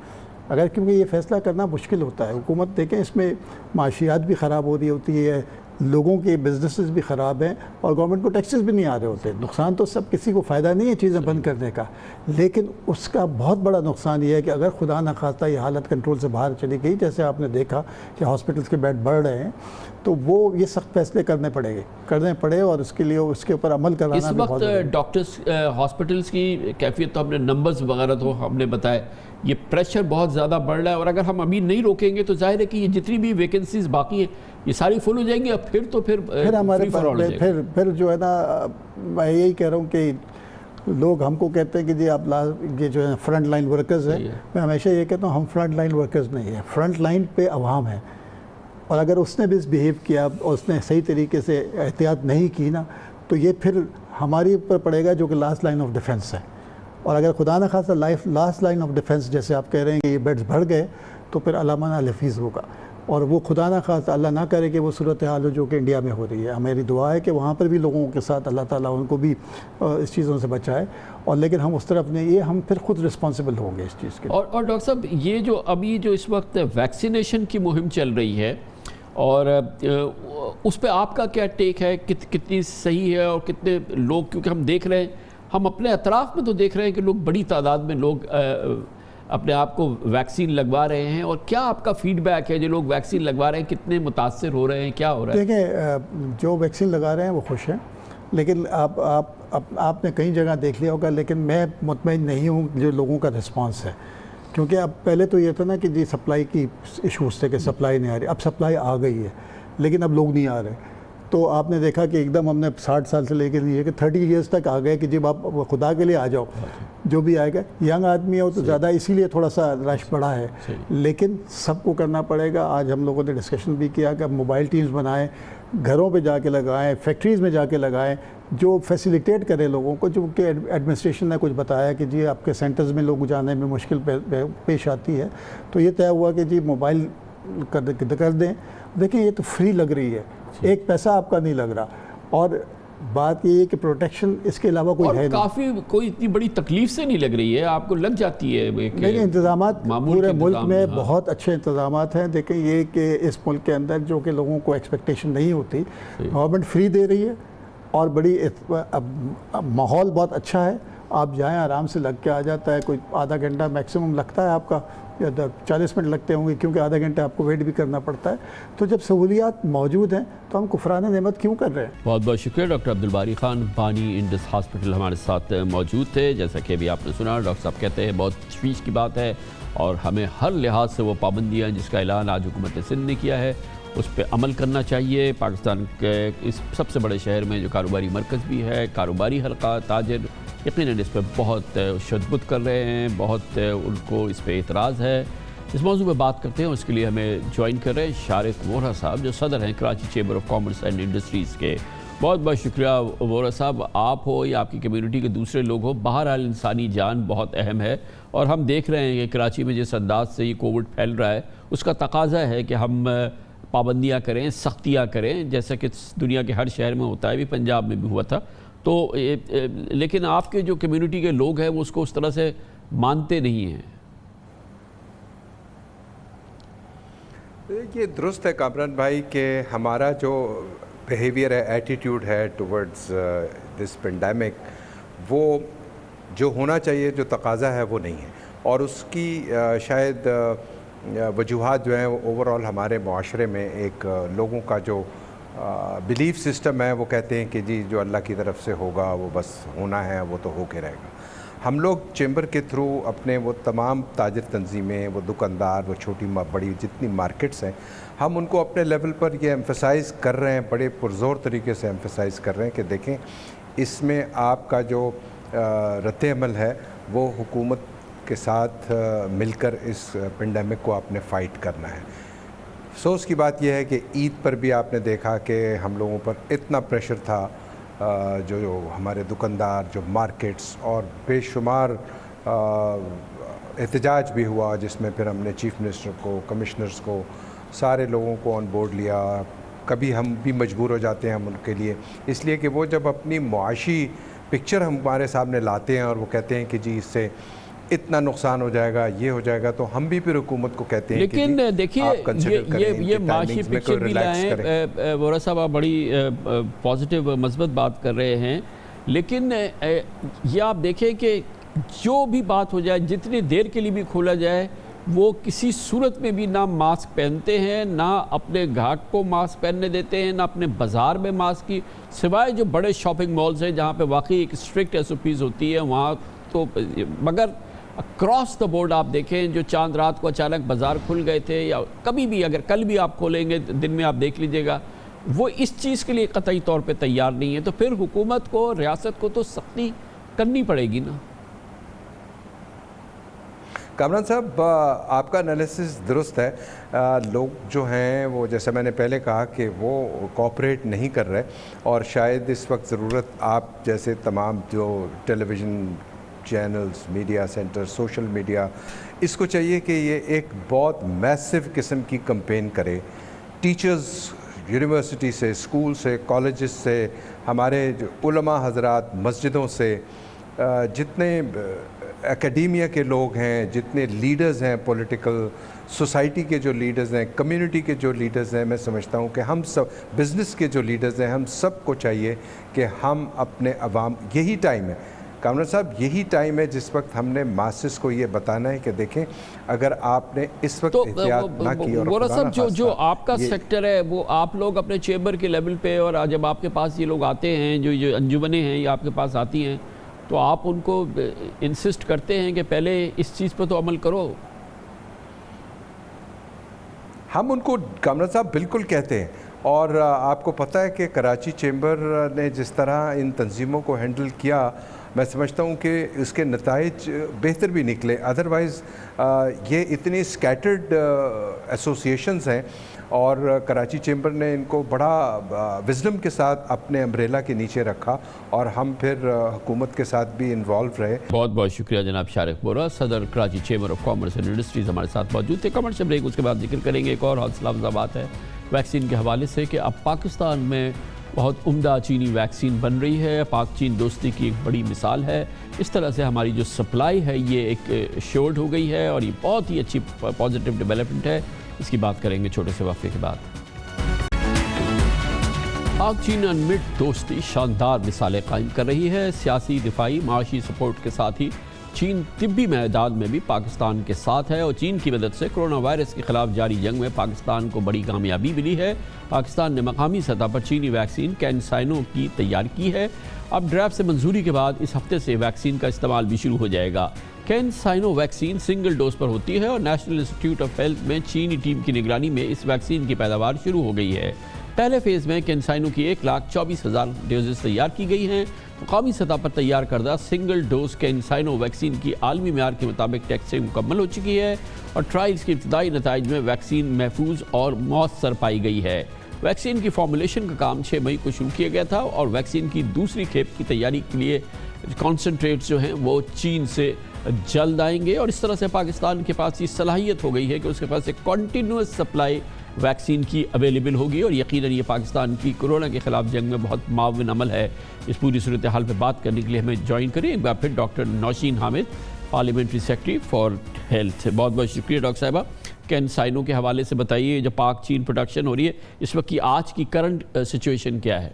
اگر کیونکہ یہ فیصلہ کرنا مشکل ہوتا ہے. حکومت دیکھیں اس میں معاشیات بھی خراب ہو رہی ہوتی ہے، لوگوں کے بزنسز بھی خراب ہیں، اور گورنمنٹ کو ٹیکسز بھی نہیں آ رہے ہوتے. نقصان تو سب کسی کو فائدہ نہیں ہے چیزیں بند کرنے کا، لیکن اس کا بہت بڑا نقصان یہ ہے کہ اگر خدا نہ خواستہ یہ حالت کنٹرول سے باہر چلی گئی، جیسے آپ نے دیکھا کہ ہاسپٹلس کے بیڈ بڑھ رہے ہیں، تو وہ یہ سخت فیصلے کرنے پڑے اور اس کے لیے اس کے اوپر عمل کرانا بھی بہت ضروری ہے. اس وقت ڈاکٹرز ہاسپٹلس کی کیفیت تو ہم نے نمبرز وغیرہ تو ہم نے بتائے، یہ پریشر بہت زیادہ بڑھ رہا ہے، اور اگر ہم ابھی نہیں روکیں گے تو ظاہر ہے کہ یہ جتنی بھی ویکنسیز باقی ہیں یہ ساری فل ہو جائیں گی، اور پھر ہمارے پھر جو ہے نا میں یہی کہہ رہا ہوں کہ لوگ ہم کو کہتے ہیں کہ جی آپ یہ جو ہے فرنٹ لائن ورکرز ہیں. میں ہمیشہ یہ کہتا ہوں ہم فرنٹ لائن ورکرز نہیں ہیں، فرنٹ لائن پہ عوام ہے، اور اگر اس نے بھی بہیو کیا اور اس نے صحیح طریقے سے احتیاط نہیں کی نا تو یہ پھر ہماری اوپر پڑے گا جو کہ لاسٹ لائن آف ڈیفنس ہے. اور اگر خدا نہ خواستہ لاسٹ لائن آف ڈیفنس جیسے آپ کہہ رہے ہیں کہ یہ بیڈز بڑھ گئے تو پھر علامہ الحفیظ ہوگا، اور وہ خدا نہ خواستہ اللہ نہ کرے کہ وہ صورتحال ہو جو کہ انڈیا میں ہو رہی ہے. میری دعا ہے کہ وہاں پر بھی لوگوں کے ساتھ اللہ تعالیٰ ان کو بھی اس چیزوں سے بچائے، اور لیکن ہم اس طرف نہیں، یہ ہم پھر خود رسپانسبل ہوں گے اس چیز کے. اور ڈاکٹر صاحب یہ جو ابھی جو اس وقت ویکسینیشن کی مہم چل رہی ہے، اور اس پہ آپ کا کیا ٹیک ہے، کتنی صحیح ہے، اور کتنے لوگ، کیونکہ ہم دیکھ رہے ہیں، ہم اپنے اطراف میں تو دیکھ رہے ہیں کہ لوگ بڑی تعداد میں لوگ اپنے آپ کو ویکسین لگوا رہے ہیں، اور کیا آپ کا فیڈ بیک ہے جو لوگ ویکسین لگوا رہے ہیں، کتنے متاثر ہو رہے ہیں، کیا ہو رہا ہے؟ دیکھیں جو ویکسین لگا رہے ہیں وہ خوش ہیں، لیکن آپ نے کئی جگہ دیکھ لیا ہوگا، لیکن میں مطمئن نہیں ہوں جو لوگوں کا رسپانس ہے. کیونکہ اب پہلے تو یہ تھا نا کہ جی سپلائی کی ایشوز تھے کہ سپلائی نہیں آ رہی، اب سپلائی آ گئی ہے لیکن اب لوگ نہیں آ رہے. تو آپ نے دیکھا کہ ایک دم ہم نے 60 سال سے لے کے یہ کہ 30 ایئرس تک آ گئے کہ جب آپ خدا کے لیے آ جاؤ، جو بھی آئے گا ینگ آدمی ہو تو زیادہ اسی لیے تھوڑا سا رش بڑھا ہے، لیکن سب کو کرنا پڑے گا. آج ہم لوگوں نے ڈسکشن بھی کیا کہ اب موبائل ٹیمز بنائیں، گھروں پہ جا کے لگائیں، فیکٹریز میں جا کے لگائیں، جو فیسیلیٹیٹ کرے لوگوں کو. جو کہ ایڈمنسٹریشن نے کچھ بتایا کہ جی آپ کے سینٹرز میں لوگ جانے میں مشکل پیش آتی ہے، تو یہ طے ہوا کہ جی موبائل کر دیں. دیکھیں یہ تو فری لگ رہی ہے، ایک پیسہ آپ کا نہیں لگ رہا، اور بات یہ ہے کہ پروٹیکشن اس کے علاوہ کوئی ہے نہیں. کافی کوئی اتنی بڑی تکلیف سے نہیں لگ رہی ہے، آپ کو لگ جاتی ہے. لیکن انتظامات پورے ملک میں بہت اچھے انتظامات ہیں. دیکھیں یہ کہ اس ملک کے اندر جو کہ لوگوں کو ایکسپیکٹیشن نہیں ہوتی، گورنمنٹ فری دے رہی ہے، اور بڑی ماحول بہت اچھا ہے. آپ جائیں آرام سے لگ کے آ جاتا ہے، کوئی آدھا گھنٹہ میکسیمم لگتا ہے آپ کا، یا 40 منٹ لگتے ہوں گے، کیونکہ آدھا گھنٹہ آپ کو ویٹ بھی کرنا پڑتا ہے. تو جب سہولیات موجود ہیں تو ہم کفران نعمت کیوں کر رہے ہیں؟ بہت بہت شکریہ. ڈاکٹر عبدالباری خان بانی انڈس ہاسپٹل ہمارے ساتھ موجود تھے. جیسا کہ ابھی آپ نے سنا، ڈاکٹر صاحب کہتے ہیں بہت تشویش کی بات ہے، اور ہمیں ہر لحاظ سے وہ پابندیاں جس کا اعلان آج حکومت سندھ نے کیا ہے اس پہ عمل کرنا چاہیے. پاکستان کے اس سب سے بڑے شہر میں جو کاروباری مرکز بھی ہے، کاروباری حلقہ، تاجر یقیناً اس پہ بہت شدت کر رہے ہیں، بہت ان کو اس پہ اعتراض ہے. اس موضوع پہ بات کرتے ہیں، اس کے لیے ہمیں جوائن کر رہے ہیں شارق ووہرا صاحب، جو صدر ہیں Karachi chamber of commerce and industries کے. بہت بہت شکریہ ووہرا صاحب. آپ ہو یا آپ کی کمیونٹی کے دوسرے لوگ ہو، بہرحال انسانی جان بہت اہم ہے، اور ہم دیکھ رہے ہیں کہ کراچی میں جس انداز سے یہ کووڈ پھیل رہا ہے اس کا تقاضا ہے کہ ہم پابندیاں کریں، سختیاں کریں، جیسا کہ دنیا کے ہر شہر میں ہوتا ہے، بھی پنجاب میں بھی ہوا تھا. تو لیکن آپ کے جو کمیونٹی کے لوگ ہیں وہ اس کو اس طرح سے مانتے نہیں ہیں. یہ درست ہے کامران بھائی کہ ہمارا جو بیہیویئر ہے، ایٹیٹیوڈ ہے ٹورڈز دس پینڈیمک، وہ جو ہونا چاہیے، جو تقاضا ہے وہ نہیں ہے. اور اس کی شاید وجوہات جو ہیں وہ اوور آل ہمارے معاشرے میں ایک لوگوں کا جو بلیف سسٹم ہے، وہ کہتے ہیں کہ جی جو اللہ کی طرف سے ہوگا وہ بس ہونا ہے، وہ تو ہو کے رہے گا. ہم لوگ چیمبر کے تھرو اپنے وہ تمام تاجر تنظیمیں، وہ دکاندار، وہ چھوٹی بڑی جتنی مارکیٹس ہیں، ہم ان کو اپنے لیول پر یہ ایمفسائز کر رہے ہیں، بڑے پرزور طریقے سے ایمفسائز کر رہے ہیں کہ دیکھیں اس میں آپ کا جو رد عمل ہے وہ حکومت کے ساتھ مل کر اس پینڈیمک کو آپ نے فائٹ کرنا ہے. افسوس کی بات یہ ہے کہ عید پر بھی آپ نے دیکھا کہ ہم لوگوں پر اتنا پریشر تھا، جو ہمارے دکاندار، جو مارکیٹس، اور بے شمار احتجاج بھی ہوا، جس میں پھر ہم نے چیف منسٹر کو، کمشنرز کو، سارے لوگوں کو آن بورڈ لیا. کبھی ہم بھی مجبور ہو جاتے ہیں ہم ان کے لیے، اس لیے کہ وہ جب اپنی معاشی پکچر ہمارے سامنے لاتے ہیں اور وہ کہتے ہیں کہ جی اس سے اتنا نقصان ہو جائے گا، یہ ہو جائے گا، تو ہم بھی پھر حکومت کو کہتے ہیں کہ لیکن دیکھیے یہ معاشی پکچر بھی لائیں. وورا صاحب آپ بڑی پازیٹیو مثبت بات کر رہے ہیں، لیکن یہ آپ دیکھیں کہ جو بھی بات ہو جائے، جتنی دیر کے لیے بھی کھولا جائے، وہ کسی صورت میں بھی نہ ماسک پہنتے ہیں، نہ اپنے گھاٹ کو ماسک پہننے دیتے ہیں، نہ اپنے بازار میں ماسک کی، سوائے جو بڑے شاپنگ مالز ہیں جہاں پہ واقعی ایک اسٹرکٹ SOPs ہوتی ہے وہاں تو. مگر اکراس دا بورڈ آپ دیکھیں، جو چاند رات کو اچانک بازار کھل گئے تھے، یا کبھی بھی اگر کل بھی آپ کھولیں گے دن میں آپ دیکھ لیجئے گا، وہ اس چیز کے لیے قطعی طور پہ تیار نہیں ہے. تو پھر حکومت کو، ریاست کو تو سختی کرنی پڑے گی نا. کامران صاحب آپ کا انالیسس درست ہے. لوگ جو ہیں وہ جیسے میں نے پہلے کہا کہ وہ کوآپریٹ نہیں کر رہے، اور شاید اس وقت ضرورت آپ جیسے تمام جو television channels, media centre, social media, اس کو چاہیے کہ یہ ایک بہت میسو قسم کی کمپین کرے. ٹیچرز یونیورسٹی سے، اسکول سے، کالجز سے، ہمارے علماء حضرات، مسجدوں سے، جتنے اکیڈیمیا کے لوگ ہیں، جتنے لیڈرز ہیں، پولیٹیکل سوسائٹی کے جو لیڈرز ہیں، کمیونٹی کے جو لیڈرز ہیں، میں سمجھتا ہوں کہ ہم سب، بزنس کے جو لیڈرز ہیں، ہم سب کو چاہیے کہ ہم اپنے عوام، یہی ٹائم ہے کامران صاحب، یہی ٹائم ہے جس وقت ہم نے ماسس کو یہ بتانا ہے کہ دیکھیں اگر آپ نے اس وقت احتیاط نہ کی، اور گورا صاحب جو آپ کا سیکٹر ہے وہ آپ لوگ اپنے چیمبر کے لیول پہ، اور جب آپ کے پاس یہ لوگ آتے ہیں، جو انجمنیں ہیں یہ آپ کے پاس آتی ہیں، تو آپ ان کو انسسٹ کرتے ہیں کہ پہلے اس چیز پہ تو عمل کرو؟ ہم ان کو کامران صاحب بالکل کہتے ہیں، اور آپ کو پتہ ہے کہ کراچی چیمبر نے جس طرح ان تنظیموں کو ہینڈل کیا، میں سمجھتا ہوں کہ اس کے نتائج بہتر بھی نکلے. ادروائز یہ اتنی سکیٹرڈ ایسوسیشنز ہیں، اور کراچی چیمبر نے ان کو بڑا وزڈم کے ساتھ اپنے امبریلا کے نیچے رکھا، اور ہم پھر حکومت کے ساتھ بھی انوالو رہے. بہت بہت شکریہ جناب شارق بورا، صدر Karachi chamber of commerce and industries ہمارے ساتھ موجود تھے. کمرشل بریک، اس کے بعد ذکر کریں گے ایک اور حوصلہ افزا بات ہے ویکسین کے حوالے سے کہ اب پاکستان میں بہت عمدہ چینی ویکسین بن رہی ہے. پاک چین دوستی کی ایک بڑی مثال ہے. اس طرح سے ہماری جو سپلائی ہے یہ ایک شیورڈ ہو گئی ہے، اور یہ بہت ہی اچھی پازیٹیو ڈیولپمنٹ ہے. اس کی بات کریں گے چھوٹے سے وقفے کے بعد. پاک چین انمٹ دوستی شاندار مثالیں قائم کر رہی ہے. سیاسی، دفاعی، معاشی سپورٹ کے ساتھ ہی چین طبی میدان میں بھی پاکستان کے ساتھ ہے، اور چین کی مدد سے کرونا وائرس کے خلاف جاری جنگ میں پاکستان کو بڑی کامیابی ملی ہے. پاکستان نے مقامی سطح پر چینی ویکسین کینسائنو کی تیاری کی ہے. اب ڈرافٹ سے منظوری کے بعد اس ہفتے سے ویکسین کا استعمال بھی شروع ہو جائے گا. کینسائنو ویکسین سنگل ڈوز پر ہوتی ہے، اور نیشنل انسٹیٹیوٹ آف ہیلتھ میں چینی ٹیم کی نگرانی میں اس ویکسین کی پیداوار شروع ہو گئی ہے. پہلے فیز میں کینسائنو کی 1,24,000 ڈوزز تیار کی گئی ہیں. مقامی سطح پر تیار کردہ سنگل ڈوز کینسائنو ویکسین کی عالمی معیار کے مطابق ٹیسٹنگ مکمل ہو چکی ہے، اور ٹرائلز کے ابتدائی نتائج میں ویکسین محفوظ اور مؤثر پائی گئی ہے. ویکسین کی فارمولیشن کا کام 6 مئی کو شروع کیا گیا تھا، اور ویکسین کی دوسری کھیپ کی تیاری کے لیے کانسنٹریٹس جو ہیں وہ چین سے جلد آئیں گے. اور اس طرح سے پاکستان کے پاس یہ صلاحیت ہو گئی ہے کہ اس کے پاس ایک کنٹینیوس سپلائی ویکسین کی اویلیبل ہوگی اور یقیناً یہ پاکستان کی کورونا کے خلاف جنگ میں بہت معاون عمل ہے۔ اس پوری صورتحال پہ بات کرنے کے لیے ہمیں جوائن کریں ایک بار پھر doctor Nausheen Hamid, parliamentary secretary for health. بہت بہت شکریہ ڈاکٹر صاحبہ۔ کینسائنو کے حوالے سے بتائیے، جو پاک چین پروڈکشن ہو رہی ہے اس وقت کی آج کی کرنٹ سچویشن کیا ہے؟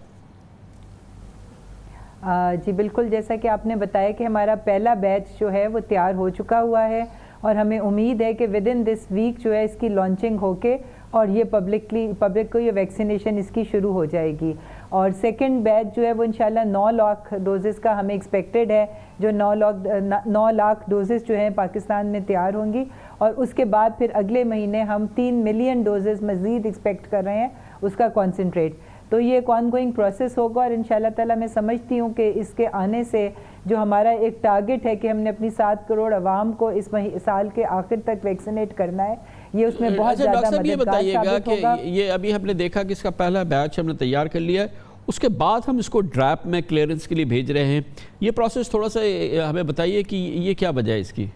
جی بالکل، جیسا کہ آپ نے بتایا کہ ہمارا پہلا بیچ جو ہے وہ تیار ہو چکا ہوا ہے اور ہمیں امید ہے کہ ود ان دس ویک جو ہے اس کی لانچنگ ہو کے اور یہ پبلک کو یہ ویکسینیشن اس کی شروع ہو جائے گی۔ اور سیکنڈ بیچ جو ہے وہ انشاءاللہ 9 لاکھ ڈوزز کا ہمیں ایکسپیکٹڈ ہے، جو 9 لاکھ ڈوزز جو ہیں پاکستان میں تیار ہوں گی، اور اس کے بعد پھر اگلے مہینے ہم 3 ملین ڈوزز مزید ایکسپیکٹ کر رہے ہیں اس کا کانسنٹریٹ۔ تو یہ ایک آن گوئنگ پروسیس ہوگا اور انشاءاللہ تعالیٰ میں سمجھتی ہوں کہ اس کے آنے سے جو ہمارا ایک ٹارگٹ ہے کہ ہم نے اپنی 7 کروڑ عوام کو اس سال کے آخر تک ویکسینیٹ کرنا ہے، یہ اس میں بہت زیادہ مددگار ثابت ہوگا۔ یہ بتائیے گا کہ یہ ابھی ہم نے دیکھا کہ اس کا پہلا بیچ ہم نے تیار کر لیا ہے، اس کے بعد ہم اس کو ڈراپ میں کلیئرنس کے لیے بھیج رہے ہیں، یہ پروسیس تھوڑا سا ہمیں بتائیے کہ یہ کیا وجہ ہے اس کی؟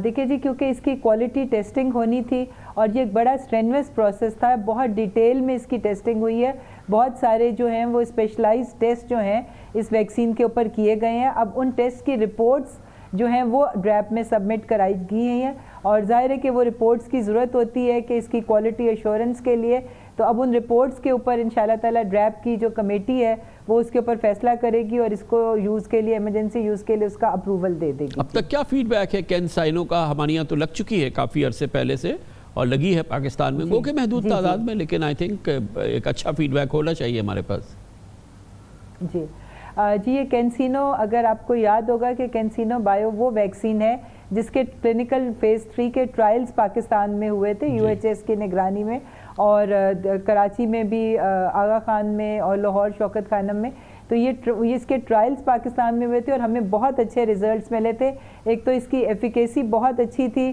دیکھیں جی، کیونکہ اس کی کوالٹی ٹیسٹنگ ہونی تھی اور یہ ایک بڑا اسٹرینوس پروسیس تھا، بہت ڈیٹیل میں اس کی ٹیسٹنگ ہوئی ہے، بہت سارے جو ہیں وہ اسپیشلائز ٹیسٹ جو ہیں اس ویکسین کے اوپر کیے گئے ہیں۔ اب ان ٹیسٹ کی رپورٹس جو ہیں وہ ڈریپ میں سبمٹ کرائی گئی ہیں اور ظاہر ہے کہ وہ رپورٹس کی ضرورت ہوتی ہے کہ اس کی کوالٹی ایشورنس کے لیے، تو اب ان رپورٹس کے اوپر انشاءاللہ تعالیٰ ڈریپ کی جو کمیٹی ہے وہ اس کے اوپر فیصلہ کرے گی اور اس کو یوز کے لیے، ایمرجنسی یوز کے لیے اس کا اپروول دے دے گی۔ اب تک کیا فیڈ بیک ہے؟ کینسائنو کا ہمارے یہاں تو لگ چکی ہے کافی عرصے پہلے سے اور لگی ہے پاکستان میں، وہ کہ محدود تعداد میں، لیکن آئی تھنک ایک اچھا فیڈ بیک ہونا چاہیے ہمارے پاس۔ جی یہ کینسینو، اگر آپ کو یاد ہوگا کہ کینسینو بایو وہ ویکسین ہے جس کے کلینکل فیز 3 کے ٹرائلز پاکستان میں ہوئے تھے UHS کی نگرانی میں، اور کراچی میں بھی آغا خان میں اور لاہور شوکت خانم میں، تو یہ اس کے ٹرائلز پاکستان میں ہوئے تھے اور ہمیں بہت اچھے ریزلٹس ملے تھے۔ ایک تو اس کی ایفیکیسی بہت اچھی تھی،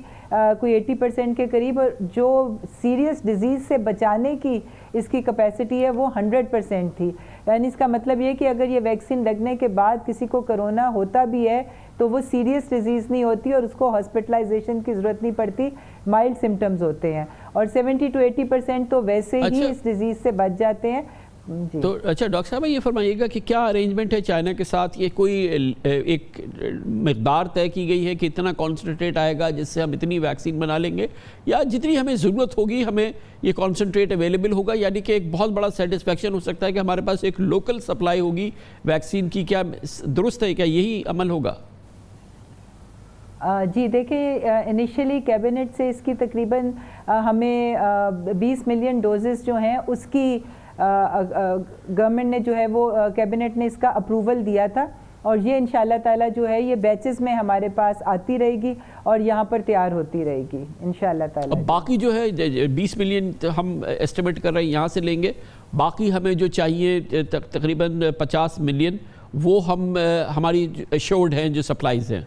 کوئی 80% کے قریب، اور جو سیریس ڈیزیز سے بچانے کی اس کی کیپیسٹی ہے وہ 100% تھی۔ یعنی اس کا مطلب یہ کہ اگر یہ ویکسین لگنے کے بعد کسی کو کرونا ہوتا بھی ہے تو وہ سیریس ڈیزیز نہیں ہوتی اور اس کو ہاسپٹلائزیشن کی ضرورت نہیں پڑتی، مائلڈ سمٹمز ہوتے ہیں، اور 70 to 80% تو ویسے ہی اس ڈیزیز سے بچ جاتے ہیں۔ تو اچھا ڈاکٹر صاحب یہ فرمائیے گا کہ کیا ارینجمنٹ ہے چائنا کے ساتھ؟ یہ کوئی ایک مقدار طے کی گئی ہے کہ اتنا کانسنٹریٹ آئے گا جس سے ہم اتنی ویکسین بنا لیں گے، یا جتنی ہمیں ضرورت ہوگی ہمیں یہ کانسنٹریٹ اویلیبل ہوگا؟ یعنی کہ ایک بہت بڑا سیٹسفیکشن ہو سکتا ہے کہ ہمارے پاس ایک لوکل سپلائی ہوگی ویکسین کی، کیا درست ہے؟ کیا یہی عمل ہوگا؟ جی دیکھیں، انیشلی کیبنٹ سے اس کی تقریباً ہمیں 20 ملین ڈوزز جو ہیں اس کی گورنمنٹ نے جو ہے وہ کیبنٹ نے اس کا اپروول دیا تھا، اور یہ انشاءاللہ تعالیٰ جو ہے یہ بیچز میں ہمارے پاس آتی رہے گی اور یہاں پر تیار ہوتی رہے گی انشاءاللہ تعالیٰ۔ اب باقی جو ہے 20 ملین ہم ایسٹیمیٹ کر رہے ہیں یہاں سے لیں گے، باقی ہمیں جو چاہیے تقریباً 50 ملین وہ ہماری ایشورڈ ہیں جو سپلائیز ہیں۔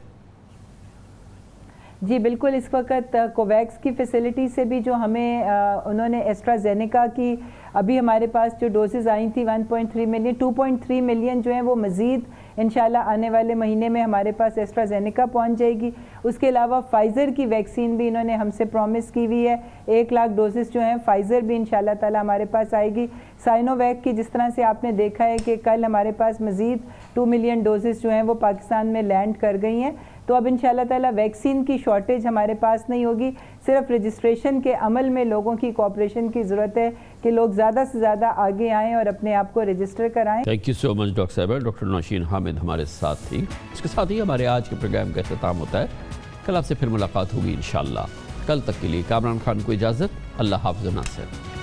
جی بالکل، اس وقت کوویکس کی فیسلٹی سے بھی جو ہمیں انہوں نے ایسٹرازینیکا کی ابھی ہمارے پاس جو ڈوزز آئی تھی 1.3 ملین، 2.3 ملین جو ہیں وہ مزید انشاءاللہ آنے والے مہینے میں ہمارے پاس ایسٹرازینیکا پہنچ جائے گی۔ اس کے علاوہ فائزر کی ویکسین بھی انہوں نے ہم سے پرومس کی ہوئی ہے، 1 لاکھ ڈوزز جو ہیں فائزر بھی انشاءاللہ تعالی ہمارے پاس آئے گی۔ سائنو ویک کی جس طرح سے آپ نے دیکھا ہے کہ کل ہمارے پاس مزید 2 ملین ڈوزز جو ہیں وہ پاکستان میں لینڈ کر گئی ہیں، تو اب انشاءاللہ تعالی ویکسین کی شارٹیج ہمارے پاس نہیں ہوگی، صرف رجسٹریشن کے عمل میں لوگوں کی کوآپریشن کی ضرورت ہے کہ لوگ زیادہ سے زیادہ آگے آئیں اور اپنے آپ کو رجسٹر کرائیں۔ Thank you so much doctor صاحبہ۔ ڈاکٹر نوشین حامد ہمارے ساتھ تھی۔ اس کے ساتھ ہی ہمارے آج کے پروگرام کا اختتام ہوتا ہے، کل آپ سے پھر ملاقات ہوگی انشاءاللہ۔ کل تک کے لیے کامران خان کو اجازت، اللہ حافظ و ناصر۔